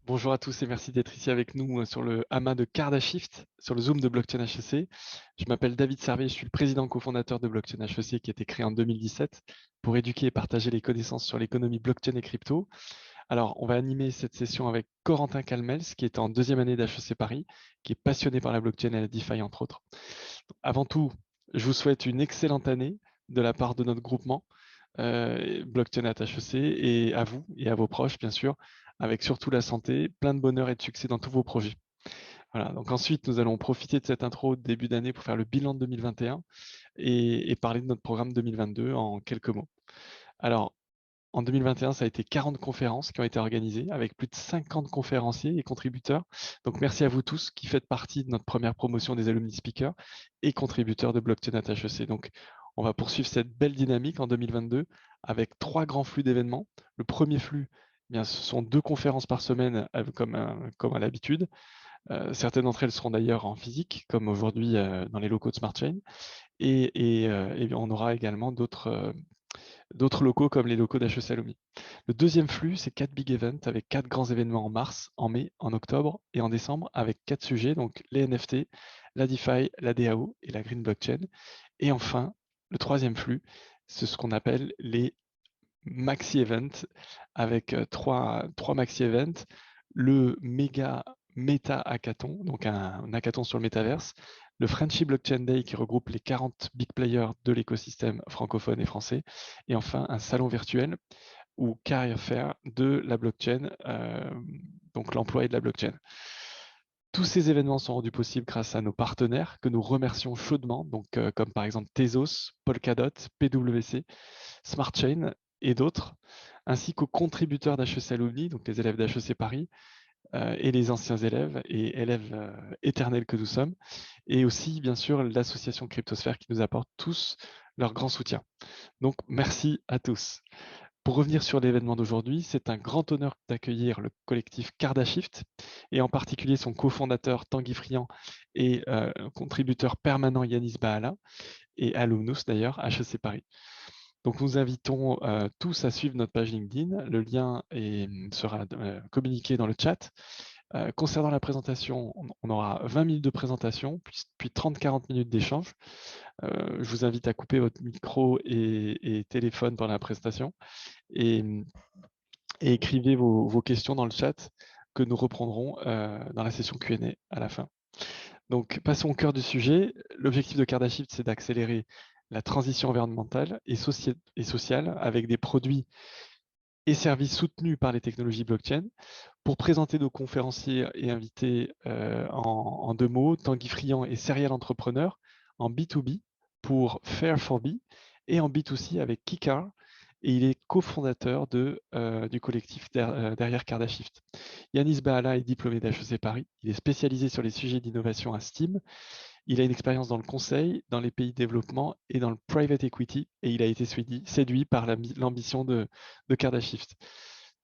Bonjour à tous et merci d'être ici avec nous sur le amas de Cardashift, sur le Zoom de Blockchain HEC. Je m'appelle David Servet, je suis le président cofondateur de Blockchain HEC qui a été créé en 2017 pour éduquer et partager les connaissances sur l'économie blockchain et crypto. Alors, on va animer cette session avec Corentin Calmels, qui est en deuxième année d'HEC Paris, qui est passionné par la blockchain et la DeFi, entre autres. Avant tout, je vous souhaite une excellente année de la part de notre groupement Blockchain at HEC et à vous et à vos proches, bien sûr, avec surtout la santé, plein de bonheur et de succès dans tous vos projets. Voilà, donc ensuite, nous allons profiter de cette intro de début d'année pour faire le bilan de 2021 et parler de notre programme 2022 en quelques mots. Alors, en 2021, ça a été 40 conférences qui ont été organisées avec plus de 50 conférenciers et contributeurs. Donc, merci à vous tous qui faites partie de notre première promotion des alumni speakers et contributeurs de Blockchain at HEC. Donc, on va poursuivre cette belle dynamique en 2022 avec 3 grands flux d'événements. Le premier flux, eh bien, ce sont 2 conférences par semaine comme à l'habitude. Certaines d'entre elles seront d'ailleurs en physique, comme aujourd'hui dans les locaux de Smart Chain. Et on aura également d'autres locaux comme les locaux d'HEC Alumni. Le deuxième flux, c'est 4 big events avec 4 grands événements en mars, en mai, en octobre et en décembre avec 4 sujets, donc les NFT, la DeFi, la DAO et la Green Blockchain. Et enfin, le troisième flux, c'est ce qu'on appelle les maxi events avec trois maxi events. Le méga Meta Hackathon, donc un hackathon sur le métaverse, le Friendship Blockchain Day qui regroupe les 40 big players de l'écosystème francophone et français, et enfin un salon virtuel ou Career Fair de la blockchain, donc l'emploi et de la blockchain. Tous ces événements sont rendus possibles grâce à nos partenaires que nous remercions chaudement, donc, comme par exemple Tezos, Polkadot, PwC, SmartChain et d'autres, ainsi qu'aux contributeurs d'HEC Alumni, donc les élèves d'HEC Paris, et les anciens élèves et élèves éternels que nous sommes, et aussi bien sûr l'association Cryptosphère qui nous apporte tous leur grand soutien. Donc merci à tous. Pour revenir sur l'événement d'aujourd'hui, c'est un grand honneur d'accueillir le collectif Cardashift et en particulier son cofondateur Tanguy Friand et contributeur permanent Yanis Bahala et alumnus d'ailleurs HEC Paris. Donc nous invitons tous à suivre notre page LinkedIn. Le lien sera communiqué dans le chat. Concernant la présentation, on aura 20 minutes de présentation, puis 30-40 minutes d'échange. Je vous invite à couper votre micro et téléphone pendant la présentation et écrivez vos questions dans le chat que nous reprendrons dans la session Q&A à la fin. Donc, passons au cœur du sujet. L'objectif de Cardashift, c'est d'accélérer la transition environnementale et sociale avec des produits et services soutenus par les technologies blockchain. Pour présenter nos conférenciers et invités en 2 mots, Tanguy Friand est serial entrepreneur en B2B pour Fair4B et en B2C avec Kikar, et il est cofondateur du collectif derrière Cardashift. Yanis Bahala est diplômé d'HEC Paris. Il est spécialisé sur les sujets d'innovation à Steam. Il a une expérience dans le conseil, dans les pays de développement et dans le private equity, et il a été séduit par l'ambition de Cardashift.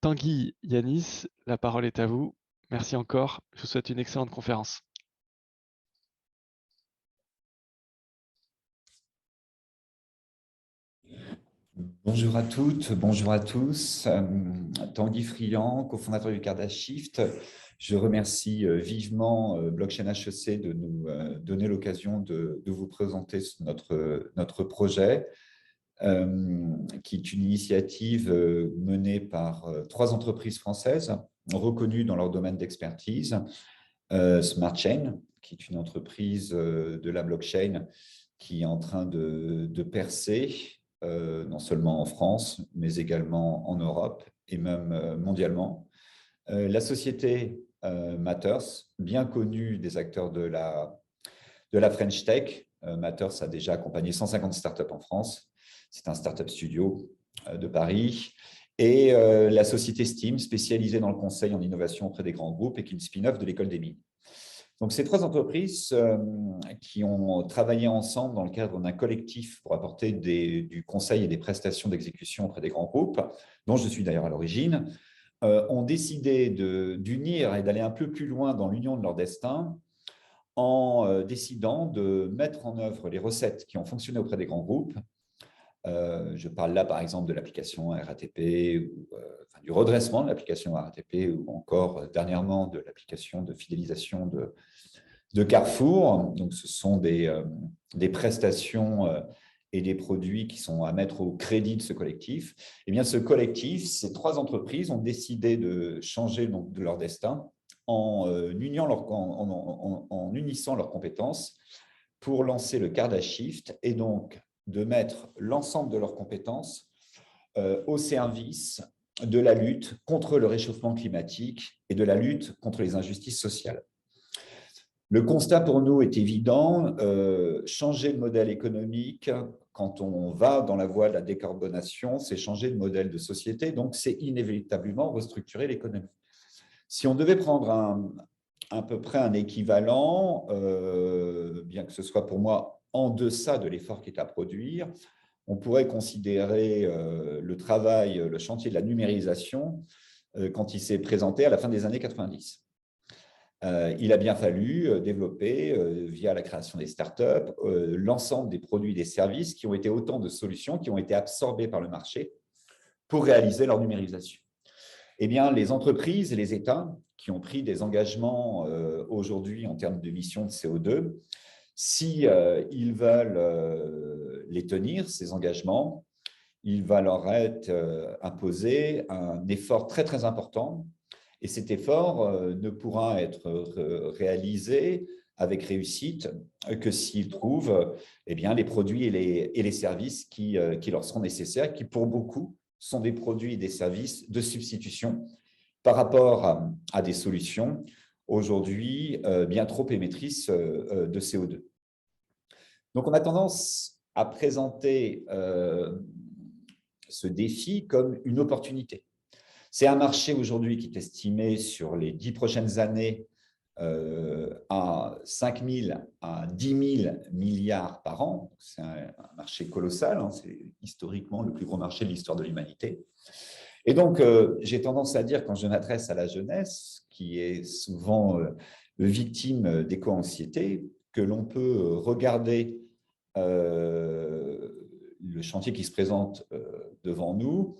Tanguy, Yanis, la parole est à vous. Merci encore. Je vous souhaite une excellente conférence. Bonjour à toutes, bonjour à tous. Tanguy Friand, cofondateur du Cardashift. Je remercie vivement Blockchain HEC de nous donner l'occasion de vous présenter notre projet, qui est une initiative menée par 3 entreprises françaises reconnues dans leur domaine d'expertise. SmartChain, qui est une entreprise de la blockchain qui est en train de percer, non seulement en France, mais également en Europe et même mondialement. La société Matters, bien connue des acteurs de la French Tech. Matters a déjà accompagné 150 startups en France. C'est un startup studio de Paris. Et la société Steam, spécialisée dans le conseil en innovation auprès des grands groupes et qui est une spin-off de l'école des mines. Donc, ces 3 entreprises qui ont travaillé ensemble dans le cadre d'un collectif pour apporter du conseil et des prestations d'exécution auprès des grands groupes, dont je suis d'ailleurs à l'origine, ont décidé d'unir et d'aller un peu plus loin dans l'union de leur destin en décidant de mettre en œuvre les recettes qui ont fonctionné auprès des grands groupes. Je parle là, par exemple, de l'application RATP, ou, du redressement de l'application RATP, ou encore dernièrement de l'application de fidélisation de Carrefour. Donc, ce sont des prestations et des produits qui sont à mettre au crédit de ce collectif. Eh bien, ce collectif, ces 3 entreprises ont décidé de changer donc, de leur destin en unissant leurs compétences pour lancer le Cardashift et donc de mettre l'ensemble de leurs compétences au service de la lutte contre le réchauffement climatique et de la lutte contre les injustices sociales. Le constat pour nous est évident, changer de modèle économique quand on va dans la voie de la décarbonation, c'est changer de modèle de société, donc c'est inévitablement restructurer l'économie. Si on devait prendre à peu près un équivalent, bien que ce soit pour moi en deçà de l'effort qui est à produire, on pourrait considérer le travail, le chantier de la numérisation quand il s'est présenté à la fin des années 90. Il a bien fallu développer, via la création des startups, l'ensemble des produits et des services qui ont été autant de solutions qui ont été absorbées par le marché pour réaliser leur numérisation. Eh bien, les entreprises et les États qui ont pris des engagements aujourd'hui en termes d'émissions de CO2, si ils veulent les tenir, ces engagements, il va leur être imposé un effort très, très important. Et cet effort ne pourra être réalisé avec réussite que s'ils trouvent eh bien, les produits et les services qui leur seront nécessaires, qui pour beaucoup sont des produits et des services de substitution par rapport à des solutions aujourd'hui bien trop émettrices de CO2. Donc, on a tendance à présenter ce défi comme une opportunité. C'est un marché aujourd'hui qui est estimé sur les 10 prochaines années à 5 000 à 10 000 milliards par an. C'est un marché colossal, hein, c'est historiquement le plus gros marché de l'histoire de l'humanité. Et donc, j'ai tendance à dire, quand je m'adresse à la jeunesse, qui est souvent victime d'éco-anxiété, que l'on peut regarder le chantier qui se présente devant nous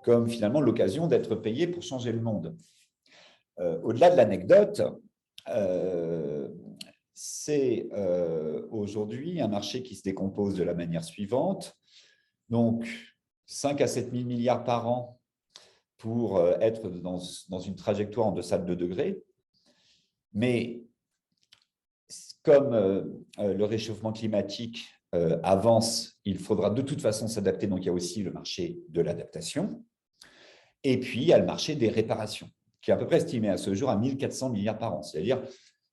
comme finalement l'occasion d'être payé pour changer le monde. Au-delà de l'anecdote, c'est aujourd'hui un marché qui se décompose de la manière suivante. Donc, 5 à 7 000 milliards par an pour être dans une trajectoire en deçà de 2 degrés. Mais comme le réchauffement climatique avance, il faudra de toute façon s'adapter. Donc, il y a aussi le marché de l'adaptation. Et puis, il y a le marché des réparations, qui est à peu près estimé à ce jour à 1 400 milliards par an. C'est-à-dire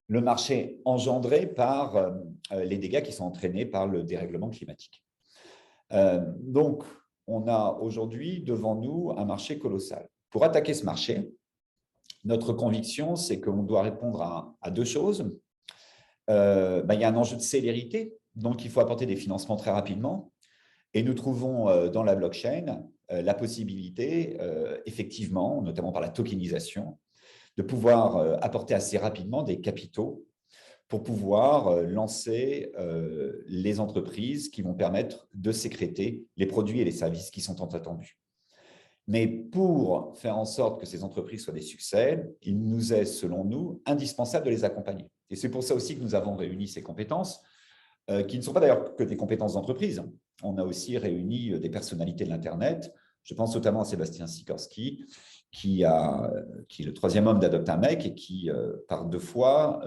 le marché engendré par les dégâts qui sont entraînés par le dérèglement climatique. Donc, on a aujourd'hui devant nous un marché colossal. Pour attaquer ce marché, notre conviction, c'est qu'on doit répondre à 2 choses. Il y a un enjeu de célérité, donc il faut apporter des financements très rapidement. Et nous trouvons dans la blockchain la possibilité, effectivement, notamment par la tokenisation, de pouvoir apporter assez rapidement des capitaux pour pouvoir lancer les entreprises qui vont permettre de sécréter les produits et les services qui sont tant attendus. Mais pour faire en sorte que ces entreprises soient des succès, il nous est, selon nous, indispensable de les accompagner. Et c'est pour ça aussi que nous avons réuni ces compétences, qui ne sont pas d'ailleurs que des compétences d'entreprise. On a aussi réuni des personnalités de l'Internet. Je pense notamment à Sébastien Sikorski, qui est le 3e homme d'Adopt un Mec et qui, par 2 fois,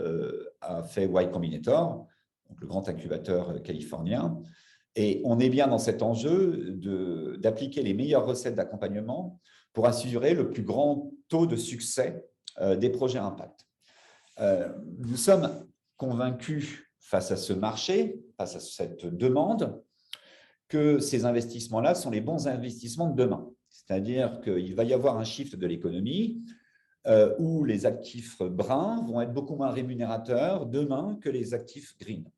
a fait Y Combinator, donc le grand incubateur californien. Et on est bien dans cet enjeu d'appliquer les meilleures recettes d'accompagnement pour assurer le plus grand taux de succès des projets impact. Nous sommes convaincus face à ce marché, face à cette demande, que ces investissements-là sont les bons investissements de demain. C'est-à-dire qu'il va y avoir un shift de l'économie où les actifs bruns vont être beaucoup moins rémunérateurs demain que les actifs green.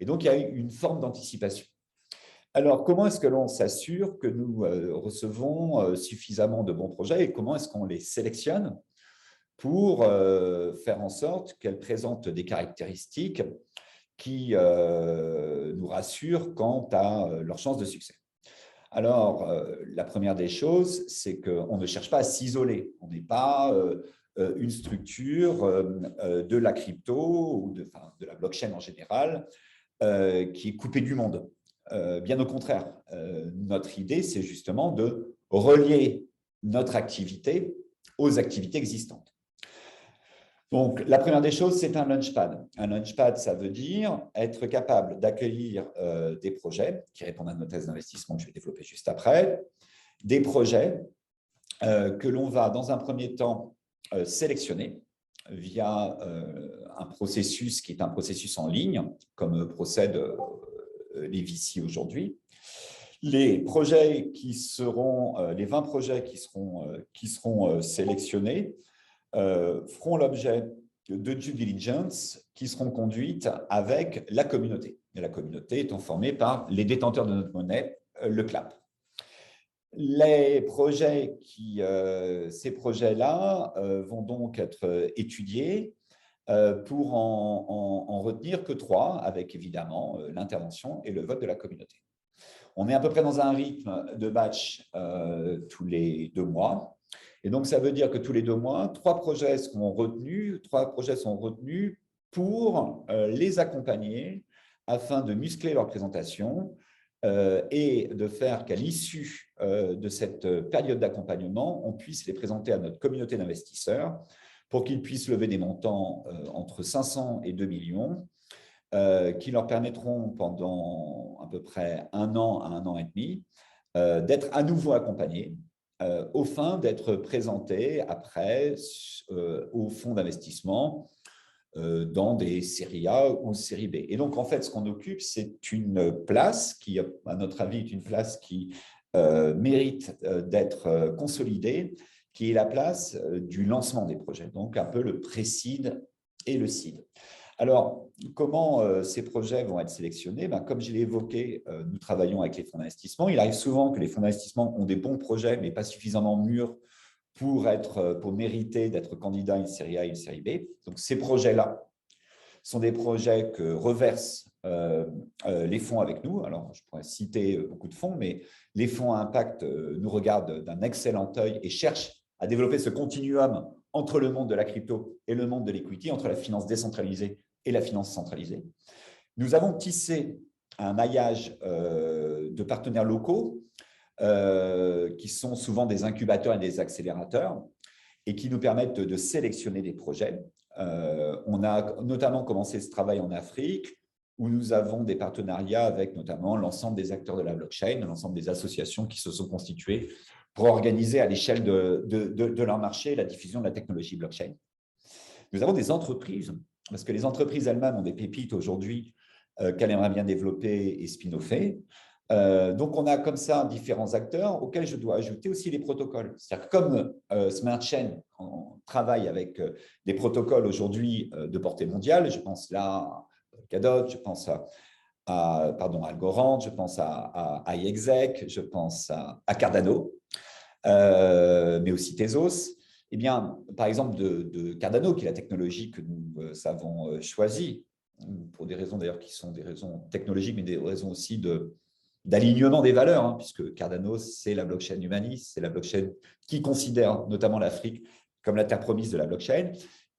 Et donc, il y a une forme d'anticipation. Alors, comment est-ce que l'on s'assure que nous recevons suffisamment de bons projets et comment est-ce qu'on les sélectionne pour faire en sorte qu'elles présentent des caractéristiques qui nous rassurent quant à leurs chances de succès? Alors, la première des choses, c'est qu'on ne cherche pas à s'isoler. On n'est pas une structure de la crypto ou de la blockchain en général qui est coupée du monde. Bien au contraire, notre idée, c'est justement de relier notre activité aux activités existantes. Donc, la première des choses, c'est un launchpad. Un launchpad, ça veut dire être capable d'accueillir des projets qui répondent à nos thèses d'investissement que je vais développer juste après, des projets que l'on va, dans un premier temps, sélectionner via un processus qui est un processus en ligne, comme procèdent les VC aujourd'hui. Les projets qui seront, les 20 projets qui seront sélectionnés feront l'objet de due diligence qui seront conduites avec la communauté. Et la communauté étant formée par les détenteurs de notre monnaie, le CLAP. Les projets ces projets-là vont donc être étudiés pour en retenir que 3, avec évidemment l'intervention et le vote de la communauté. On est à peu près dans un rythme de batch tous les 2 mois. Et donc, ça veut dire que tous les 2 mois, 3 projets sont retenus pour les accompagner afin de muscler leur présentation et de faire qu'à l'issue de cette période d'accompagnement, on puisse les présenter à notre communauté d'investisseurs pour qu'ils puissent lever des montants entre 500 et 2 millions qui leur permettront pendant à peu près 1 an à 1 an et demi d'être à nouveau accompagnés au fin d'être présentés après au fonds d'investissement dans des séries A ou séries B. Et donc, en fait, ce qu'on occupe, c'est une place qui, à notre avis, est une place qui mérite d'être consolidée, qui est la place du lancement des projets, donc un peu le pré-seed et le seed. Alors, comment ces projets vont être sélectionnés? Comme je l'ai évoqué, nous travaillons avec les fonds d'investissement. Il arrive souvent que les fonds d'investissement ont des bons projets, mais pas suffisamment mûrs pour mériter d'être candidat à une série A et une série B. Donc, ces projets-là sont des projets que reversent les fonds avec nous. Alors, je pourrais citer beaucoup de fonds, mais les fonds à impact nous regardent d'un excellent œil et cherchent à développer ce continuum entre le monde de la crypto et le monde de l'equity, entre la finance décentralisée et la finance centralisée. Nous avons tissé un maillage de partenaires locaux qui sont souvent des incubateurs et des accélérateurs et qui nous permettent de sélectionner des projets. On a notamment commencé ce travail en Afrique où nous avons des partenariats avec notamment l'ensemble des acteurs de la blockchain, l'ensemble des associations qui se sont constituées pour organiser à l'échelle de leur marché la diffusion de la technologie blockchain. Nous avons des entreprises, parce que les entreprises elles-mêmes ont des pépites aujourd'hui qu'elles aimeraient bien développer et spin-offer. Donc, on a comme ça différents acteurs auxquels je dois ajouter aussi les protocoles. C'est-à-dire que comme Smart Chain, on travaille avec des protocoles aujourd'hui de portée mondiale, je pense là à Polkadot, je pense à Algorand, je pense à iExec, je pense à Cardano, mais aussi Tezos. Eh bien, par exemple, de Cardano, qui est la technologie que nous avons choisie, pour des raisons d'ailleurs qui sont des raisons technologiques, mais des raisons aussi d'alignement des valeurs, hein, puisque Cardano, c'est la blockchain humaniste, c'est la blockchain qui considère notamment l'Afrique comme la terre promise de la blockchain.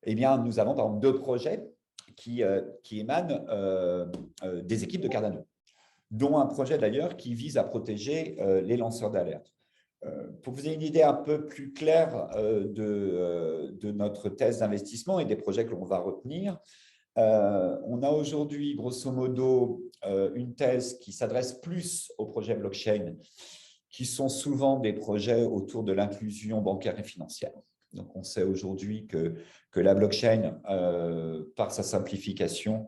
Eh bien, nous avons par exemple 2 projets qui émanent des équipes de Cardano, dont un projet d'ailleurs qui vise à protéger les lanceurs d'alerte. Pour que vous ayez une idée un peu plus claire de notre thèse d'investissement et des projets que l'on va retenir, on a aujourd'hui, grosso modo, une thèse qui s'adresse plus aux projets blockchain, qui sont souvent des projets autour de l'inclusion bancaire et financière. Donc, on sait aujourd'hui que la blockchain, par sa simplification,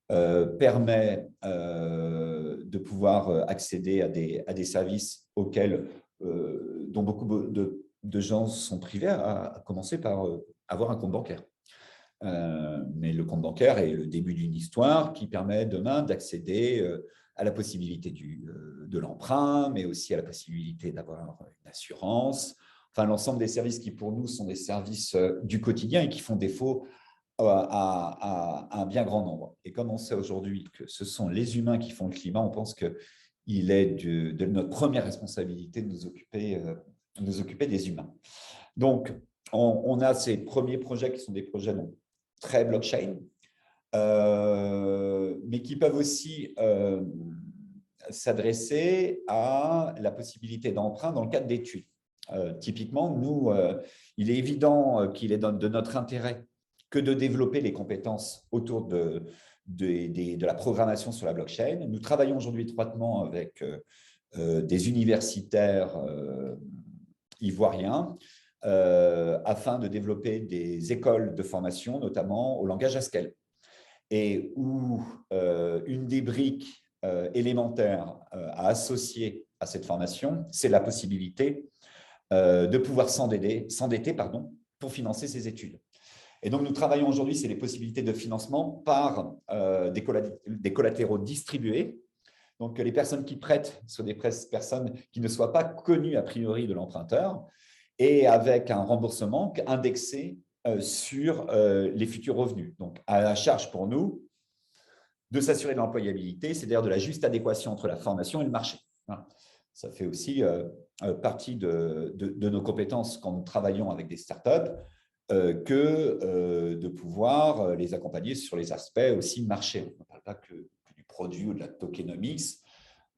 permet de pouvoir accéder à des services dont beaucoup de gens sont privés, à commencer par avoir un compte bancaire. Mais le compte bancaire est le début d'une histoire qui permet demain d'accéder à la possibilité de l'emprunt, mais aussi à la possibilité d'avoir une assurance. Enfin, l'ensemble des services qui, pour nous, sont des services du quotidien et qui font défaut à un bien grand nombre. Et comme on sait aujourd'hui que ce sont les humains qui font le climat, on pense qu'il est de notre première responsabilité de nous occuper des humains. Donc, on a ces premiers projets qui sont des projets donc, très blockchain, mais qui peuvent aussi s'adresser à la possibilité d'emprunt dans le cadre d'études. Typiquement, nous, il est évident qu'il est de notre intérêt que de développer les compétences autour de la programmation sur la blockchain. Nous travaillons aujourd'hui étroitement avec des universitaires ivoiriens afin de développer des écoles de formation, notamment au langage Haskell, et où une des briques élémentaires à associer à cette formation, c'est la possibilité de pouvoir s'endetter pour financer ses études. Et donc, nous travaillons aujourd'hui, c'est les possibilités de financement par des collatéraux distribués. Donc, les personnes qui prêtent sont des personnes qui ne soient pas connues a priori de l'emprunteur et avec un remboursement indexé sur les futurs revenus. Donc, à la charge pour nous de s'assurer de l'employabilité, c'est-à-dire de la juste adéquation entre la formation et le marché. Ça fait aussi partie de nos compétences quand nous travaillons avec des startups que de pouvoir les accompagner sur les aspects aussi marché. On ne parle pas que du produit ou de la tokenomics.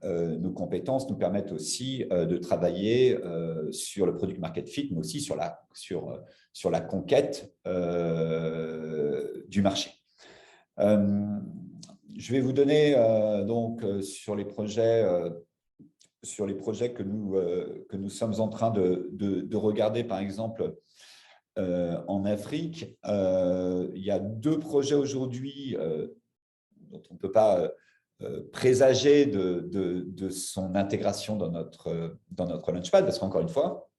Nos compétences nous permettent aussi de travailler sur le product market fit, mais aussi sur la conquête du marché. Je vais vous donner donc sur les projets que nous sommes en train de regarder, par exemple, en Afrique. Il y a 2 projets aujourd'hui dont on ne peut pas présager de son intégration dans notre Launchpad, parce qu'encore une fois,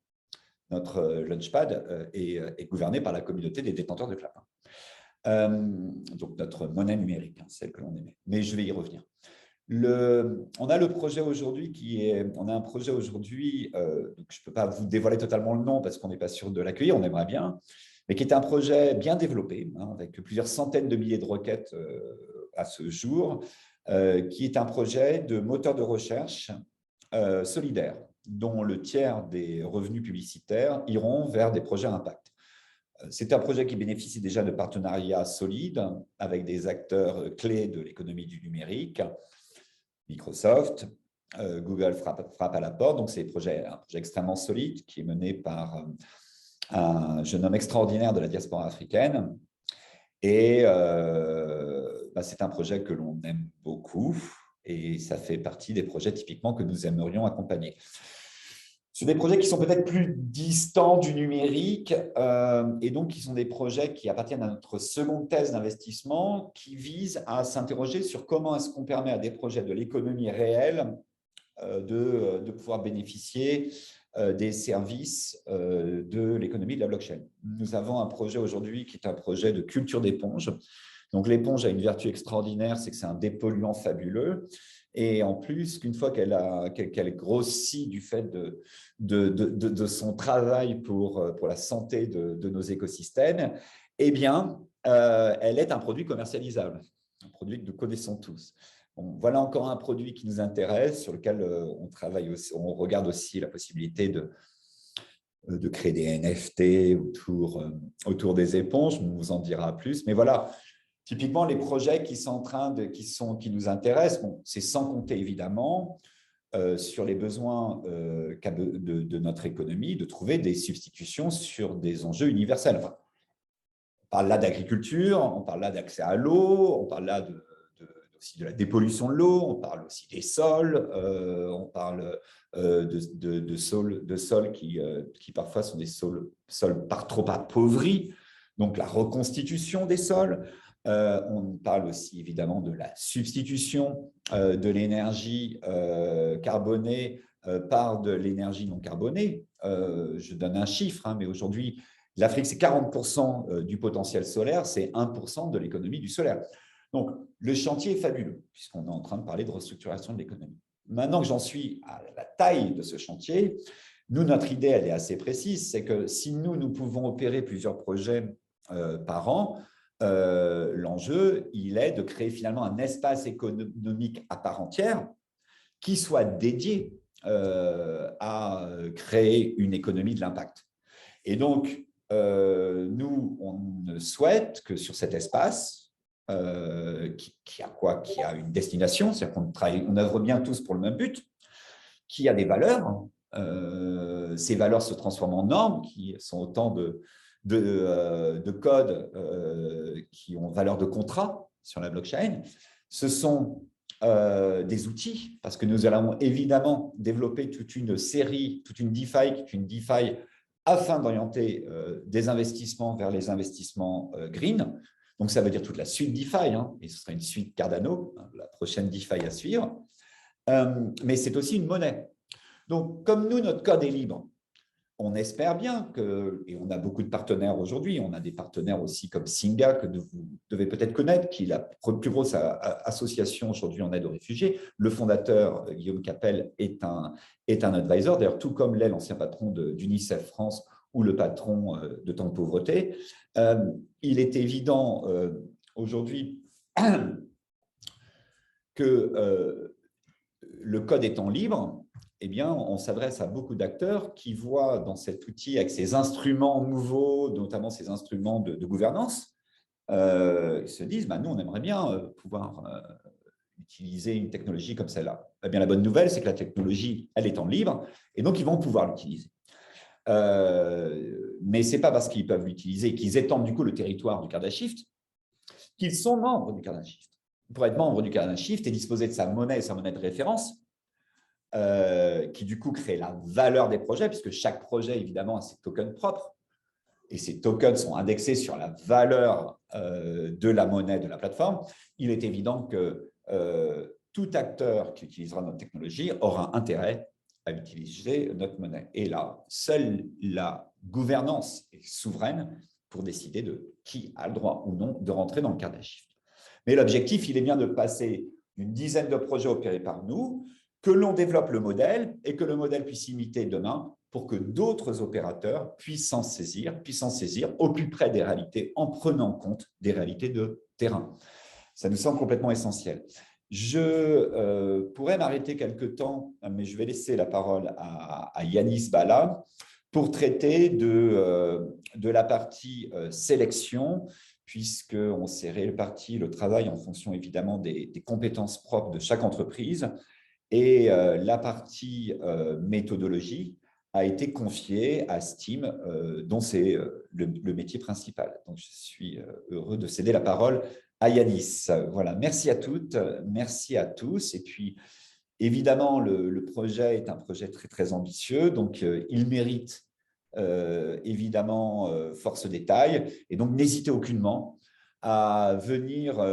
notre Launchpad est gouverné par la communauté des détenteurs de clap. Donc notre monnaie numérique, celle que l'on émet. Mais je vais y revenir. On a le projet aujourd'hui on a un projet aujourd'hui, donc je ne peux pas vous dévoiler totalement le nom parce qu'on n'est pas sûr de l'accueillir, on aimerait bien, mais qui est un projet bien développé, avec plusieurs centaines de milliers de requêtes à ce jour, qui est un projet de moteur de recherche solidaire, dont le tiers des revenus publicitaires iront vers des projets à impact. C'est un projet qui bénéficie déjà de partenariats solides avec des acteurs clés de l'économie du numérique. Microsoft, Google frappe à la porte. Donc, c'est un projet extrêmement solide qui est mené par un jeune homme extraordinaire de la diaspora africaine. Et c'est un projet que l'on aime beaucoup et ça fait partie des projets typiquement que nous aimerions accompagner. Ce sont des projets qui sont peut-être plus distants du numérique et donc qui sont des projets qui appartiennent à notre seconde thèse d'investissement qui vise à s'interroger sur comment est-ce qu'on permet à des projets de l'économie réelle de pouvoir bénéficier des services de l'économie de la blockchain. Nous avons un projet aujourd'hui qui est un projet de culture d'éponge. Donc l'éponge a une vertu extraordinaire, c'est que c'est un dépolluant fabuleux. Et en plus, qu'une fois qu'elle grossit du fait de son travail pour la santé de nos écosystèmes, eh bien, elle est un produit commercialisable, un produit que nous connaissons tous. Bon, voilà encore un produit qui nous intéresse, sur lequel on travaille aussi, on regarde aussi la possibilité de créer des NFT autour des éponges. On vous en dira plus. Mais voilà, typiquement, les projets qui nous intéressent, bon, c'est sans compter évidemment sur les besoins de notre économie de trouver des substitutions sur des enjeux universels. Enfin, on parle là d'agriculture, on parle là d'accès à l'eau, on parle là aussi de la dépollution de l'eau, on parle aussi des sols, on parle de sols qui parfois sont des sols trop appauvris, donc la reconstitution des sols. On parle aussi évidemment de la substitution de l'énergie carbonée par de l'énergie non carbonée. Je donne un chiffre, mais aujourd'hui, l'Afrique, c'est 40% du potentiel solaire, c'est 1% de l'économie du solaire. Donc, le chantier est fabuleux, puisqu'on est en train de parler de restructuration de l'économie. Maintenant que j'en suis à la taille de ce chantier, nous, notre idée, elle est assez précise, c'est que si nous pouvons opérer plusieurs projets par an, l'enjeu, il est de créer finalement un espace économique à part entière qui soit dédié à créer une économie de l'impact. Et donc, nous, on souhaite que sur cet espace, qui a une destination, c'est-à-dire qu'on œuvre bien tous pour le même but, qui a des valeurs. Ces valeurs se transforment en normes, qui sont autant de codes qui ont valeur de contrat sur la blockchain. Ce sont des outils, parce que nous allons évidemment développer toute une série, toute une DeFi afin d'orienter des investissements vers les investissements green. Donc, ça veut dire toute la suite DeFi, et ce sera une suite Cardano, la prochaine DeFi à suivre. Mais c'est aussi une monnaie. Donc, comme nous, notre code est libre, on espère bien que, et on a beaucoup de partenaires aujourd'hui, on a des partenaires aussi comme Singa, que vous devez peut-être connaître, qui est la plus grosse association aujourd'hui en aide aux réfugiés. Le fondateur, Guillaume Capel, est un advisor, d'ailleurs, tout comme l'est l'ancien patron d'UNICEF France ou le patron de Temps de pauvreté. Il est évident aujourd'hui que le code étant libre, eh bien, on s'adresse à beaucoup d'acteurs qui voient dans cet outil, avec ces instruments nouveaux, notamment ces instruments de gouvernance, ils se disent, nous, on aimerait bien pouvoir utiliser une technologie comme celle-là. Eh bien, la bonne nouvelle, c'est que la technologie, elle est en libre, et donc, ils vont pouvoir l'utiliser. Mais ce n'est pas parce qu'ils peuvent l'utiliser, qu'ils étendent du coup le territoire du Cardashift, qu'ils sont membres du Cardashift. Pour être membre du Cardashift et disposer de sa monnaie et sa monnaie de référence, qui du coup crée la valeur des projets, puisque chaque projet, évidemment, a ses tokens propres, et ces tokens sont indexés sur la valeur de la monnaie de la plateforme. Il est évident que tout acteur qui utilisera notre technologie aura intérêt à utiliser notre monnaie. Et là, seule la gouvernance est souveraine pour décider de qui a le droit ou non de rentrer dans le Cardashift. Mais l'objectif, il est bien de passer d'une dizaine de projets opérés par nous, que l'on développe le modèle et que le modèle puisse imiter demain pour que d'autres opérateurs puissent s'en saisir au plus près des réalités en prenant compte des réalités de terrain. Ça nous semble complètement essentiel. Je pourrais m'arrêter quelque temps, mais je vais laisser la parole à Yanis Bala pour traiter de la partie sélection, puisqu'on s'est réparti le travail en fonction évidemment des compétences propres de chaque entreprise. Et la partie méthodologie a été confiée à Steam, dont c'est le métier principal. Donc, je suis heureux de céder la parole à Yanis. Voilà, merci à toutes, merci à tous. Et puis, évidemment, le projet est un projet très, très ambitieux. Donc, il mérite évidemment force détail. Et donc, n'hésitez aucunement à venir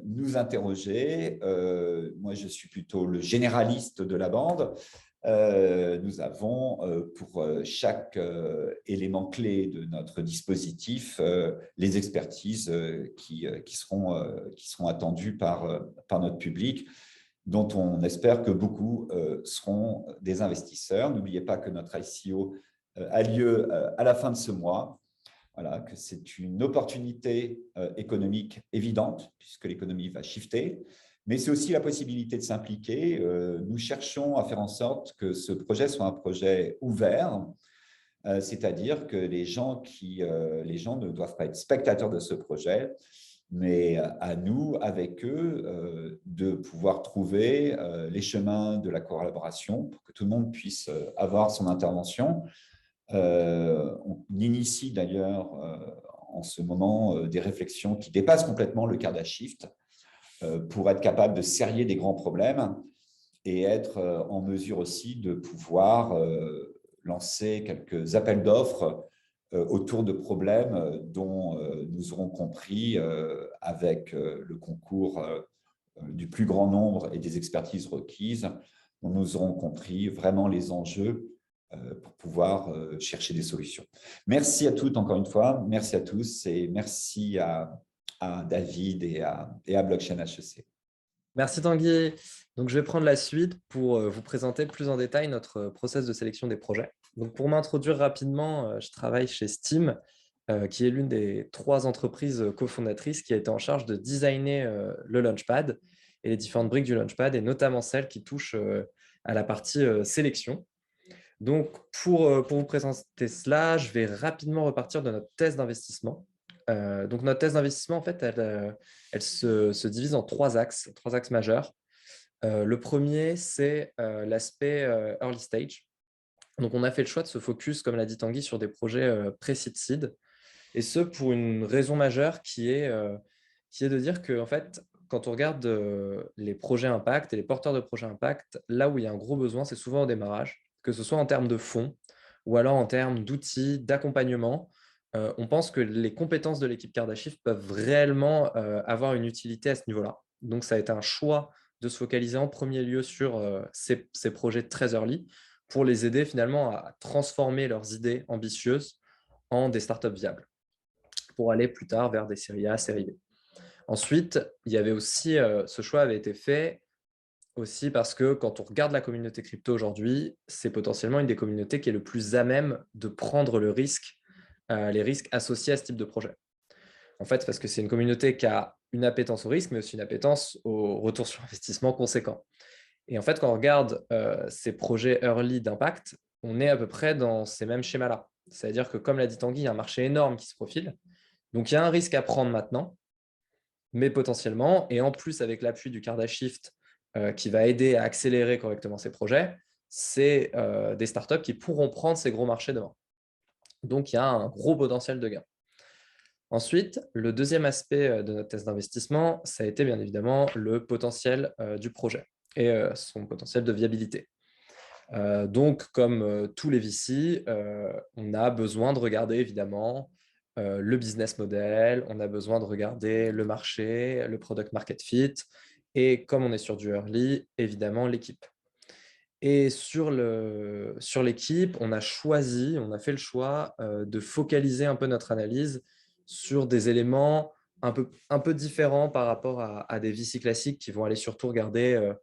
nous interroger. Moi, je suis plutôt le généraliste de la bande. Nous avons pour chaque élément clé de notre dispositif les expertises qui seront attendues par notre public, dont on espère que beaucoup seront des investisseurs. N'oubliez pas que notre ICO a lieu à la fin de ce mois. Voilà, que c'est une opportunité économique évidente, puisque l'économie va shifter, mais c'est aussi la possibilité de s'impliquer. Nous cherchons à faire en sorte que ce projet soit un projet ouvert, c'est-à-dire que les gens ne doivent pas être spectateurs de ce projet, mais à nous, avec eux, de pouvoir trouver les chemins de la collaboration pour que tout le monde puisse avoir son intervention. On initie d'ailleurs en ce moment des réflexions qui dépassent complètement le Cardashift pour être capable de serrer des grands problèmes et être en mesure aussi de pouvoir lancer quelques appels d'offres autour de problèmes dont nous aurons compris avec le concours du plus grand nombre et des expertises requises, dont nous aurons compris vraiment les enjeux pour pouvoir chercher des solutions. Merci à toutes encore une fois, merci à tous et merci à à David et à Blockchain HEC. Merci Tanguy. Donc, je vais prendre la suite pour vous présenter plus en détail notre process de sélection des projets. Donc, pour m'introduire rapidement, je travaille chez Steam, qui est l'une des 3 entreprises cofondatrices qui a été en charge de designer le Launchpad et les différentes briques du Launchpad, et notamment celles qui touchent à la partie sélection. Donc, pour vous présenter cela, je vais rapidement repartir de notre thèse d'investissement. Donc, notre thèse d'investissement, en fait, elle se divise en 3 axes majeurs. Le premier, c'est l'aspect early stage. Donc, on a fait le choix de se focus, comme l'a dit Tanguy, sur des projets pré-seed seed, et ce pour une raison majeure qui est de dire que, en fait, quand on regarde les projets impact et les porteurs de projets impact, là où il y a un gros besoin, c'est souvent au démarrage, que ce soit en termes de fonds ou alors en termes d'outils, d'accompagnement. On pense que les compétences de l'équipe Kardashift peuvent réellement avoir une utilité à ce niveau-là. Donc, ça a été un choix de se focaliser en premier lieu sur ces projets très early pour les aider finalement à transformer leurs idées ambitieuses en des startups viables pour aller plus tard vers des séries A, séries B. Ensuite, il y avait aussi, ce choix avait été fait aussi parce que quand on regarde la communauté crypto aujourd'hui, c'est potentiellement une des communautés qui est le plus à même de prendre le risque, les risques associés à ce type de projet. En fait, parce que c'est une communauté qui a une appétence au risque, mais aussi une appétence au retour sur investissement conséquent. Et en fait, quand on regarde ces projets early d'impact, on est à peu près dans ces mêmes schémas-là. C'est-à-dire que, comme l'a dit Tanguy, il y a un marché énorme qui se profile. Donc, il y a un risque à prendre maintenant, mais potentiellement, et en plus avec l'appui du Kardashift qui va aider à accélérer correctement ces projets, c'est des startups qui pourront prendre ces gros marchés demain. Donc, il y a un gros potentiel de gain. Ensuite, le deuxième aspect de notre thèse d'investissement, ça a été bien évidemment le potentiel du projet et son potentiel de viabilité. Donc, comme tous les VC, on a besoin de regarder évidemment le business model, on a besoin de regarder le marché, le product market fit, et comme on est sur du early, évidemment l'équipe. Et sur l'équipe, on a fait le choix de focaliser un peu notre analyse sur des éléments un peu différents par rapport à des VC classiques qui vont aller surtout regarder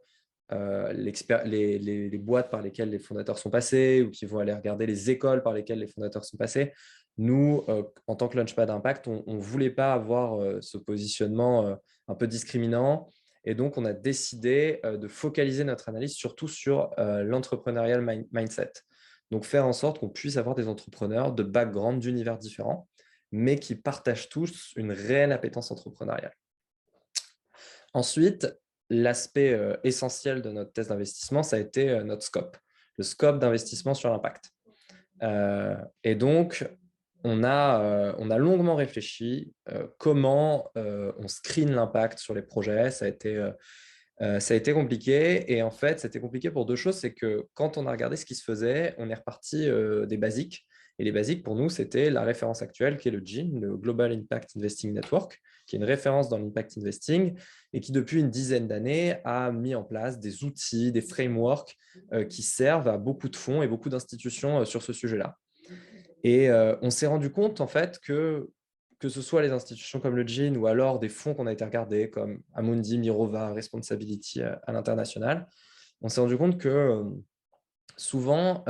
les boîtes par lesquelles les fondateurs sont passés ou qui vont aller regarder les écoles par lesquelles les fondateurs sont passés. Nous, en tant que Launchpad Impact, on ne voulait pas avoir ce positionnement un peu discriminant. Et donc, on a décidé de focaliser notre analyse surtout sur l'entrepreneurial mindset. Donc, faire en sorte qu'on puisse avoir des entrepreneurs de backgrounds, d'univers différents, mais qui partagent tous une réelle appétence entrepreneuriale. Ensuite, l'aspect essentiel de notre thèse d'investissement, ça a été notre scope, le scope d'investissement sur l'impact. Et donc, on a longuement réfléchi comment on screen l'impact sur les projets. Ça a été compliqué. Et en fait, c'était compliqué pour 2 choses. C'est que quand on a regardé ce qui se faisait, on est reparti des basiques. Et les basiques, pour nous, c'était la référence actuelle qui est le GIN, le Global Impact Investing Network, qui est une référence dans l'impact investing et qui, depuis une dizaine d'années, a mis en place des outils, des frameworks qui servent à beaucoup de fonds et beaucoup d'institutions sur ce sujet-là. Et on s'est rendu compte, en fait, que ce soit les institutions comme le GIN ou alors des fonds qu'on a été regardés comme Amundi, Mirova, Responsibility à l'international, on s'est rendu compte que souvent,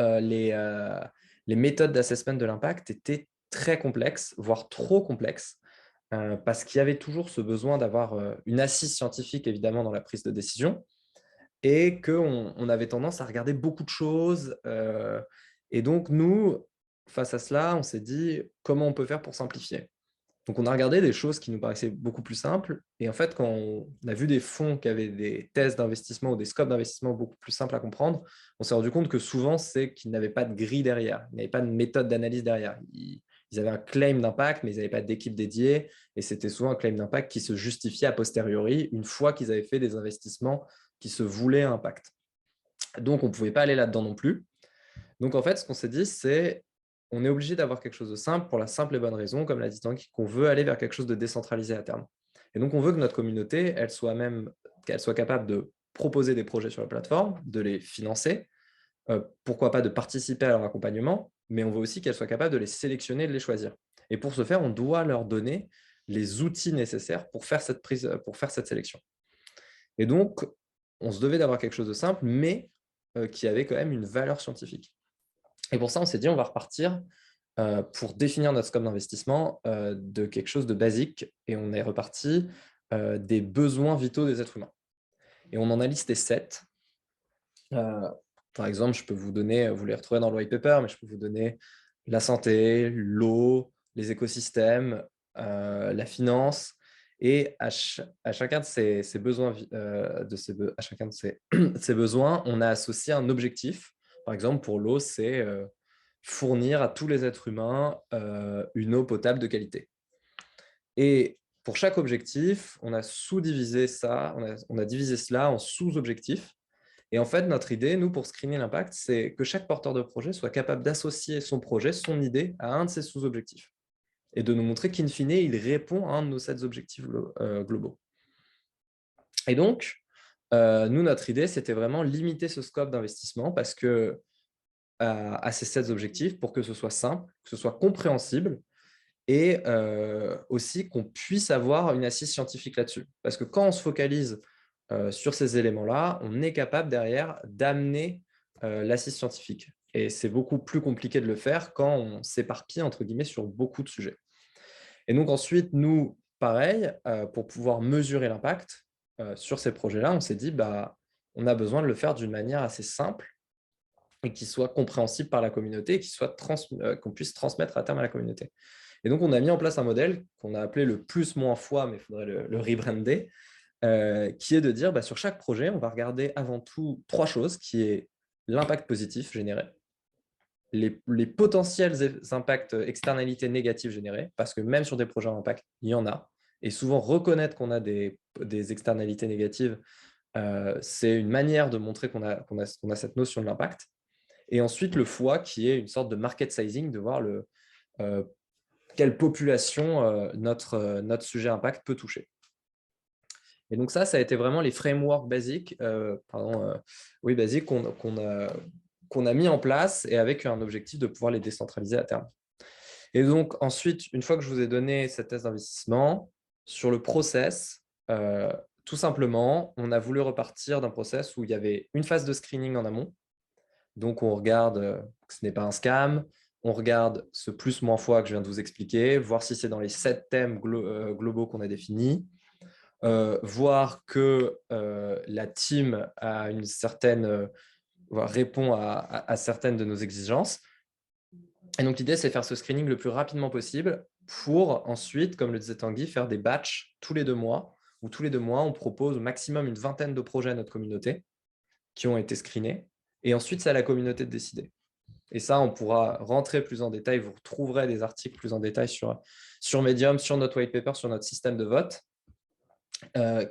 les méthodes d'assessment de l'impact étaient très complexes, voire trop complexes, parce qu'il y avait toujours ce besoin d'avoir une assise scientifique, évidemment, dans la prise de décision, et qu'on avait tendance à regarder beaucoup de choses. Et donc, nous, face à cela, on s'est dit comment on peut faire pour simplifier. Donc, on a regardé des choses qui nous paraissaient beaucoup plus simples. Et en fait, quand on a vu des fonds qui avaient des thèses d'investissement ou des scopes d'investissement beaucoup plus simples à comprendre, on s'est rendu compte que souvent, c'est qu'ils n'avaient pas de grille derrière. Ils n'avaient pas de méthode d'analyse derrière. Ils avaient un claim d'impact, mais ils n'avaient pas d'équipe dédiée. Et c'était souvent un claim d'impact qui se justifiait a posteriori, une fois qu'ils avaient fait des investissements qui se voulaient à impact. Donc, on ne pouvait pas aller là-dedans non plus. Donc, en fait, ce qu'on s'est dit, c'est on est obligé d'avoir quelque chose de simple pour la simple et bonne raison, comme l'a dit Tanguy, qu'on veut aller vers quelque chose de décentralisé à terme. Et donc, on veut que notre communauté, qu'elle soit capable de proposer des projets sur la plateforme, de les financer, pourquoi pas de participer à leur accompagnement, mais on veut aussi qu'elle soit capable de les sélectionner et de les choisir. Et pour ce faire, on doit leur donner les outils nécessaires pour faire cette sélection. Et donc, on se devait d'avoir quelque chose de simple, mais qui avait quand même une valeur scientifique. Et pour ça, on s'est dit, on va repartir pour définir notre scope d'investissement de quelque chose de basique. Et on est reparti des besoins vitaux des êtres humains. Et on en a listé 7. Par exemple, je peux vous donner, vous les retrouvez dans le white paper, mais je peux vous donner la santé, l'eau, les écosystèmes, la finance. Et à chacun de ces besoins, à chacun de ces besoins, on a associé un objectif. Par exemple, pour l'eau, c'est fournir à tous les êtres humains une eau potable de qualité. Et pour chaque objectif, on a sous-divisé ça, on a divisé cela en sous-objectifs. Et en fait, notre idée, nous, pour screener l'impact, c'est que chaque porteur de projet soit capable d'associer son projet, son idée, à un de ses sous-objectifs et de nous montrer qu'in fine, il répond à un de nos 7 objectifs globaux. Et donc, nous, notre idée, c'était vraiment limiter ce scope d'investissement parce que à ces 7 objectifs pour que ce soit simple, que ce soit compréhensible et aussi qu'on puisse avoir une assise scientifique là-dessus. Parce que quand on se focalise sur ces éléments-là, on est capable derrière d'amener l'assise scientifique. Et c'est beaucoup plus compliqué de le faire quand on s'éparpille, entre guillemets, sur beaucoup de sujets. Et donc ensuite, nous, pareil, pour pouvoir mesurer l'impact sur ces projets-là, on s'est dit, on a besoin de le faire d'une manière assez simple et qui soit compréhensible par la communauté et qu'on puisse transmettre à terme à la communauté. Et donc, on a mis en place un modèle qu'on a appelé le plus moins fois, mais il faudrait le rebrander, qui est de dire, sur chaque projet, on va regarder avant tout 3 choses, qui est l'impact positif généré, les potentiels impacts, externalités négatives générées, parce que même sur des projets à impact, il y en a. Et souvent, reconnaître qu'on a des externalités négatives, c'est une manière de montrer qu'on a cette notion de l'impact. Et ensuite, le foie, qui est une sorte de market sizing, de voir quelle population notre sujet impact peut toucher. Et donc ça a été vraiment les frameworks basiques, basiques qu'on a mis en place et avec un objectif de pouvoir les décentraliser à terme. Et donc ensuite, une fois que je vous ai donné cette thèse d'investissement, sur le process, tout simplement, on a voulu repartir d'un process où il y avait une phase de screening en amont. Donc, on regarde que ce n'est pas un scam, on regarde ce plus-moins fois que je viens de vous expliquer, voir si c'est dans les 7 thèmes globaux qu'on a définis, voir que la team a une certaine, répond à certaines de nos exigences. Et donc, l'idée, c'est de faire ce screening le plus rapidement possible pour ensuite, comme le disait Tanguy, faire des batchs tous les 2 mois, où tous les 2 mois, on propose au maximum une vingtaine de projets à notre communauté qui ont été screenés. Et ensuite, c'est à la communauté de décider. Et ça, on pourra rentrer plus en détail. Vous retrouverez des articles plus en détail sur Medium, sur notre white paper, sur notre système de vote,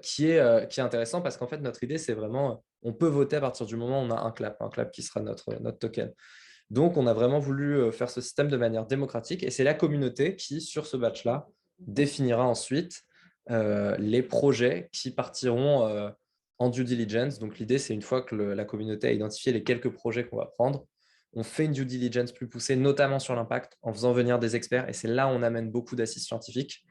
qui est intéressant parce qu'en fait, notre idée, c'est vraiment, on peut voter à partir du moment où on a un clap qui sera notre token. Donc, on a vraiment voulu faire ce système de manière démocratique et c'est la communauté qui, sur ce batch-là, définira ensuite les projets qui partiront en due diligence. Donc, l'idée, c'est une fois que la communauté a identifié les quelques projets qu'on va prendre, on fait une due diligence plus poussée, notamment sur l'impact, en faisant venir des experts. Et c'est là où on amène beaucoup d'assises scientifiques.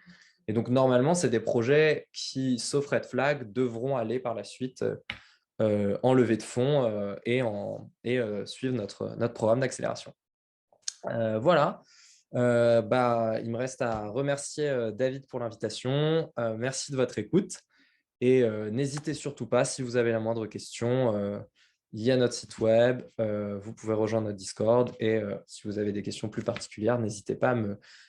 Et donc, normalement, c'est des projets qui, sauf red flag, devront aller par la suite en levée de fonds et suivre notre programme d'accélération. Voilà. Il me reste à remercier David pour l'invitation. Merci de votre écoute. Et n'hésitez surtout pas, si vous avez la moindre question, il y a notre site web, vous pouvez rejoindre notre Discord et si vous avez des questions plus particulières, n'hésitez pas